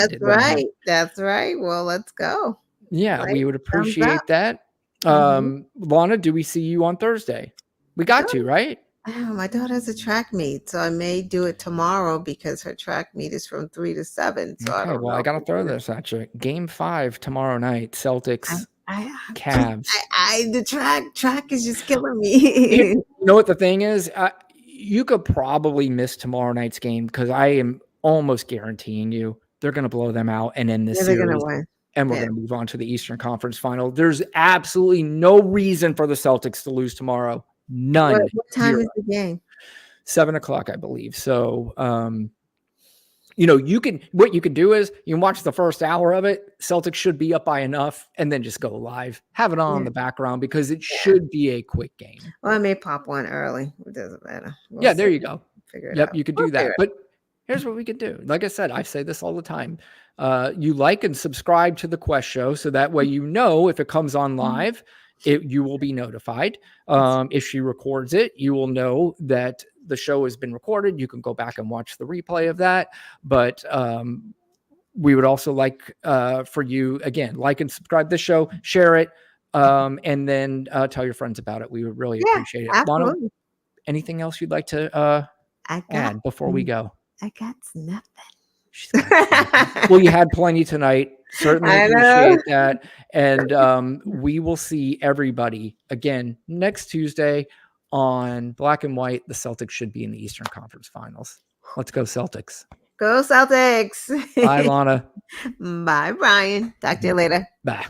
That's right. Well, let's go. Yeah, we would appreciate that. Lana, do we see you on Thursday? We got to, right? My daughter has a track meet, so I may do it tomorrow because her track meet is from 3 to 7. So I gotta throw this at you. Game 5 tomorrow night. Celtics. Cavs. The track is just killing me. You know what the thing is? You could probably miss tomorrow night's game because I am almost guaranteeing you they're going to blow them out and end this series. They're going to win. And we're going to move on to the Eastern Conference Final. There's absolutely no reason for the Celtics to lose tomorrow. None. What time is the game? 7:00, I believe. So what you can do is you can watch the first hour of it. Celtics should be up by enough, and then just go live. Have it on in the background because it should be a quick game. Well, I may pop one early. It doesn't matter. There you go. Figure it Yep, out. you could do that. But here's what we could do. Like I said, I say this all the time. You like and subscribe to the Quest Show, so that way if it comes on live, you will be notified. If she records it, you will know that the show has been recorded. You can go back and watch the replay of that. But we would also like for you, again, like and subscribe to the show, share it, and then tell your friends about it. We would really appreciate it. Lana, anything else you'd like to add before we go? I got nothing. Well, you had plenty tonight. Certainly appreciate that. And we will see everybody again next Tuesday on Black and White. The Celtics should be in the Eastern Conference Finals. Let's go Celtics. Go Celtics. Bye, Lana. Bye, Brian. Talk to you later. Bye.